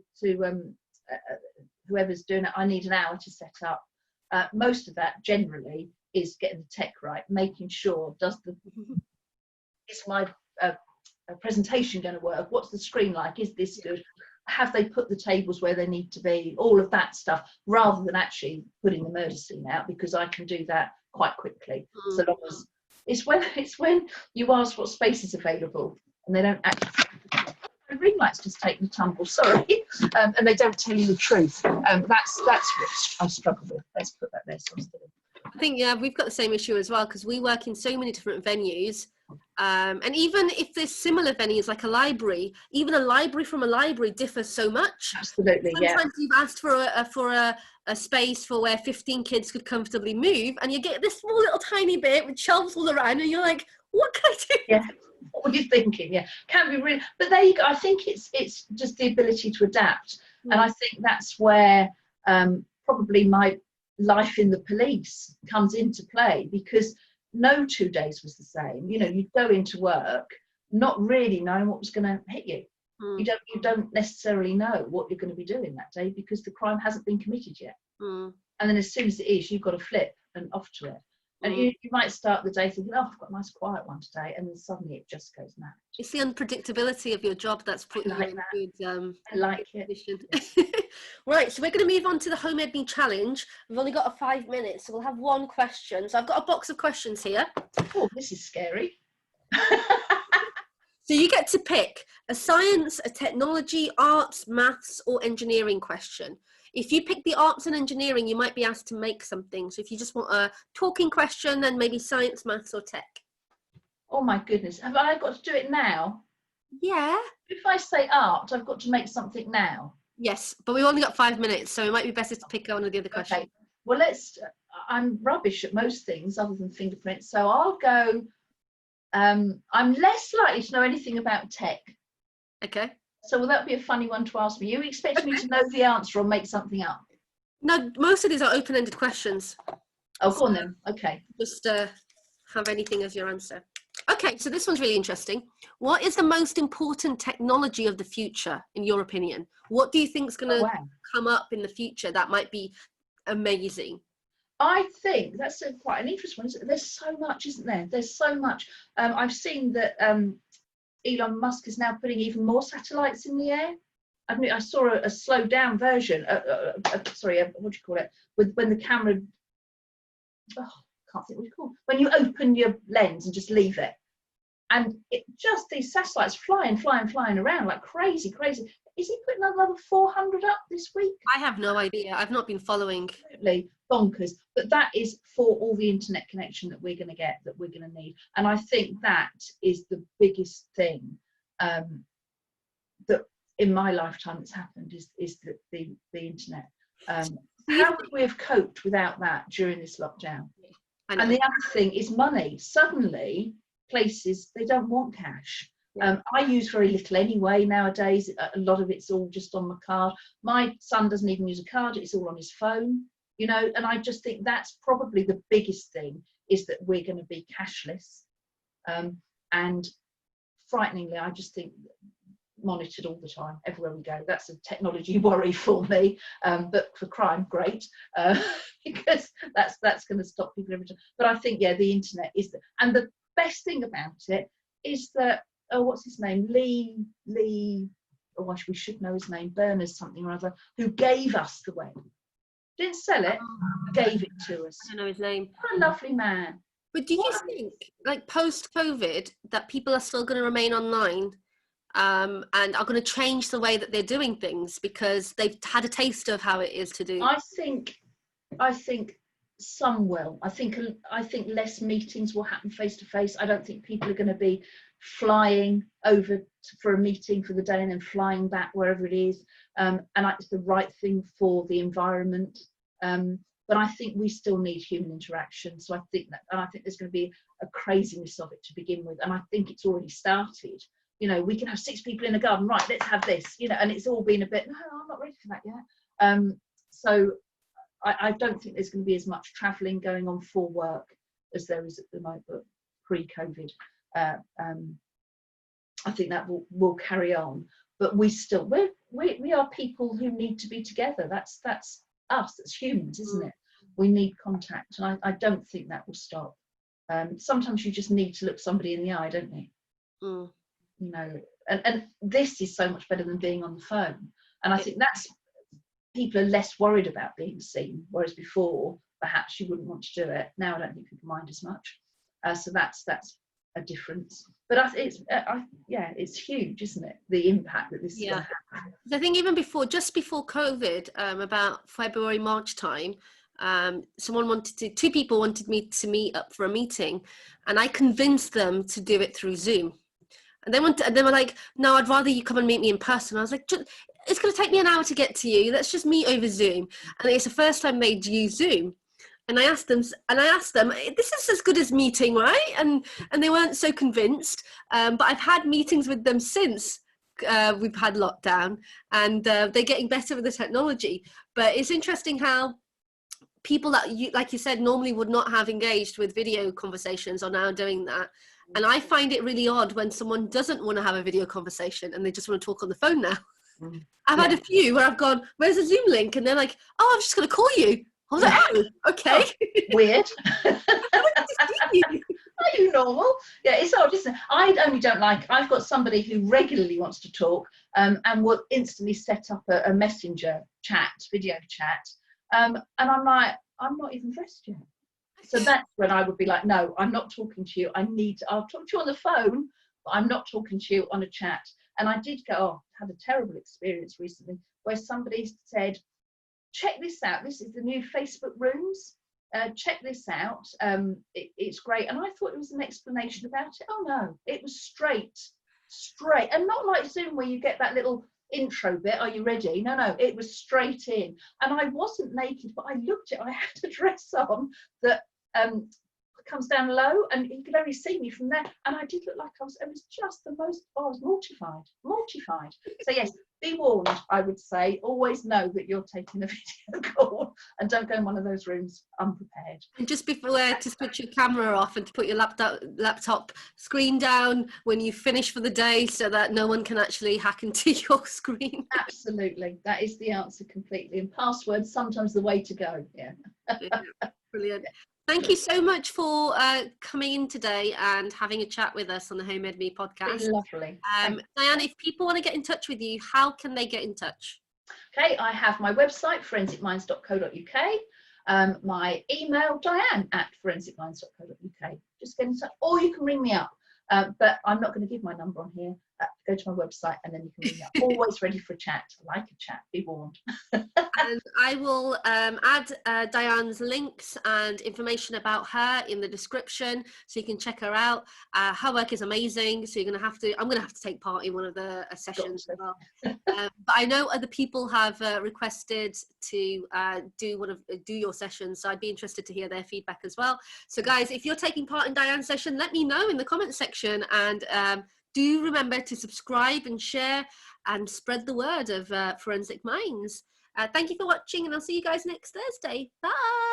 whoever's doing it, I need an hour to set up. Most of that generally is getting the tech right, making sure is my presentation going to work? What's the screen like? Is this good? Have they put the tables where they need to be? All of that stuff, rather than actually putting the murder scene out, because I can do that quite quickly. So long as it's when you ask what space is available and they don't actually. The ring light's just taken a tumble, sorry, and they don't tell you the truth. That's what I struggle with. Let's put that there. So I think we've got the same issue as well, because we work in so many different venues. And even if there's similar venues like a library, even a library from a library differs so much. Absolutely. Sometimes you've asked for a space for where 15 kids could comfortably move, and you get this small little tiny bit with shelves all around, and you're like, what can I do? Yeah. What were you thinking? Yeah, can be really. But there you go. I think it's just the ability to adapt, and I think that's where probably my life in the police comes into play, because no 2 days was the same. You know, you'd go into work not really knowing what was going to hit you. You don't necessarily know what you're going to be doing that day, because the crime hasn't been committed yet. And then as soon as it is, you've got to flip and off to it. And you might start the day thinking, oh, I've got a nice quiet one today, and then suddenly it just goes mad. It's the unpredictability of your job that's putting you in a good I like position. Right, so we're going to move on to the Home Ed Me Challenge. We've only got 5 minutes, so we'll have one question. So I've got a box of questions here. Oh, this is scary. So you get to pick a science, a technology, arts, maths, or engineering question. If you pick the arts and engineering, you might be asked to make something. So if you just want a talking question, then maybe science, maths, or tech. Oh my goodness. Have I got to do it now? Yeah. If I say art, I've got to make something now. Yes, but we've only got 5 minutes, so it might be better to pick one of the other questions. Okay. Well, I'm rubbish at most things other than fingerprints. So I'll go, I'm less likely to know anything about tech. Okay. So will that be a funny one to ask me? You expect me to know the answer or make something up? No, most of these are open-ended questions. Oh, go on then. Okay. Just have anything as your answer. Okay, so this one's really interesting. What is the most important technology of the future, in your opinion? What do you think is going to come up in the future that might be amazing? I think that's quite an interesting one. There's so much, isn't there? There's so much. I've seen that Elon Musk is now putting even more satellites in the air. I saw a slowed down version. Sorry, what do you call it? When the camera. Oh, I can't think what you call it. When you open your lens and just leave it, and it just these satellites flying around like crazy. Is he putting another 400 up this week? I have no idea. I've not been following. Absolutely bonkers. But that is for all the internet connection that we're going to get, that we're going to need. And I think that is the biggest thing that in my lifetime that's happened is the internet. How would we have coped without that during this lockdown? And the other thing is money. Suddenly, places, they don't want cash. I use very little anyway nowadays. A lot of it's all just on my card. My son doesn't even use a card. It's all on his phone, you know, and I just think that's probably the biggest thing, is that we're going to be cashless. And frighteningly, I just think monitored all the time, everywhere we go. That's a technology worry for me. But for crime, great, because that's going to stop people every time. But I think, yeah, the internet is, and the best thing about it is that, oh, what's his name? Lee, oh, we should know his name, Berners something or other, who gave us the web. Didn't sell it, gave it to us. I don't know his name. What a lovely man. But do you think, like post-COVID, that people are still going to remain online and are going to change the way that they're doing things because they've had a taste of how it is to do? I think some will. I think less meetings will happen face to face. I don't think people are going to be flying over for a meeting for the day and then flying back wherever it is. And it's the right thing for the environment. But I think we still need human interaction. So I think there's going to be a craziness of it to begin with. And I think it's already started. You know, we can have 6 people in a garden, right, let's have this, you know, and it's all been a bit, no, I'm not ready for that yet. So I don't think there's going to be as much travelling going on for work as there is at the moment, pre-COVID. I think that will carry on, but we are people who need to be together. That's us, that's humans, isn't it? We need contact, and I don't think that will stop. Sometimes you just need to look somebody in the eye, don't you? You know, and this is so much better than being on the phone, and I think that's, people are less worried about being seen, whereas before perhaps you wouldn't want to do it. Now I don't think people mind as much, so that's a difference. But it's huge, isn't it, the impact that this is going to have. I think even just before COVID, about February, March time, two people wanted me to meet up for a meeting, and I convinced them to do it through Zoom. And they were like, no, I'd rather you come and meet me in person. I was like, it's going to take me an hour to get to you. Let's just meet over Zoom. And it's the first time they'd used Zoom. And I asked them, this is as good as meeting, right? And they weren't so convinced. But I've had meetings with them since we've had lockdown, and they're getting better with the technology. But it's interesting how people that, like you said, normally would not have engaged with video conversations are now doing that. And I find it really odd when someone doesn't want to have a video conversation and they just want to talk on the phone now. I've had a few where I've gone, where's the Zoom link? And they're like, oh, I'm just going to call you. I was like, oh, okay. Weird. Are you normal? Yeah, it's odd, isn't it? I've got somebody who regularly wants to talk and will instantly set up a messenger chat, video chat. And I'm like, I'm not even dressed yet. So that's when I would be like, no, I'm not talking to you. I'll talk to you on the phone, but I'm not talking to you on a chat. And I did had a terrible experience recently where somebody said, check this out. This is the new Facebook rooms. Check this out. It's great. And I thought it was an explanation about it. Oh no, it was straight. And not like Zoom where you get that little intro bit, are you ready? No, it was straight in. And I wasn't naked, but I looked at it. I had a dress on that, I comes down low, and you could only see me from there. And I did look like it was just the most, I was mortified. So yes, be warned, I would say. Always know that you're taking a video call, and don't go in one of those rooms unprepared. And just before to switch your camera off and to put your laptop screen down when you finish for the day, so that no one can actually hack into your screen. Absolutely, that is the answer completely. And passwords sometimes the way to go. Yeah. Brilliant. Thank you so much for coming in today and having a chat with us on the Home Ed Me podcast. It's lovely. Diane, if people want to get in touch with you, how can they get in touch? Okay, I have my website, forensicminds.co.uk. My email, diane@forensicminds.co.uk. Just get in touch, or you can ring me up. But I'm not going to give my number on here. Go to my website and then you can ring me up. Always ready for a chat. I like a chat, be warned. And I will add Diane's links and information about her in the description, so you can check her out. Her work is amazing, so I'm going to have to take part in one of the sessions as well. But I know other people have requested to do your sessions, so I'd be interested to hear their feedback as well. So guys, if you're taking part in Diane's session, let me know in the comments section, and do remember to subscribe and share and spread the word of Forensic Minds. Thank you for watching, and I'll see you guys next Thursday. Bye.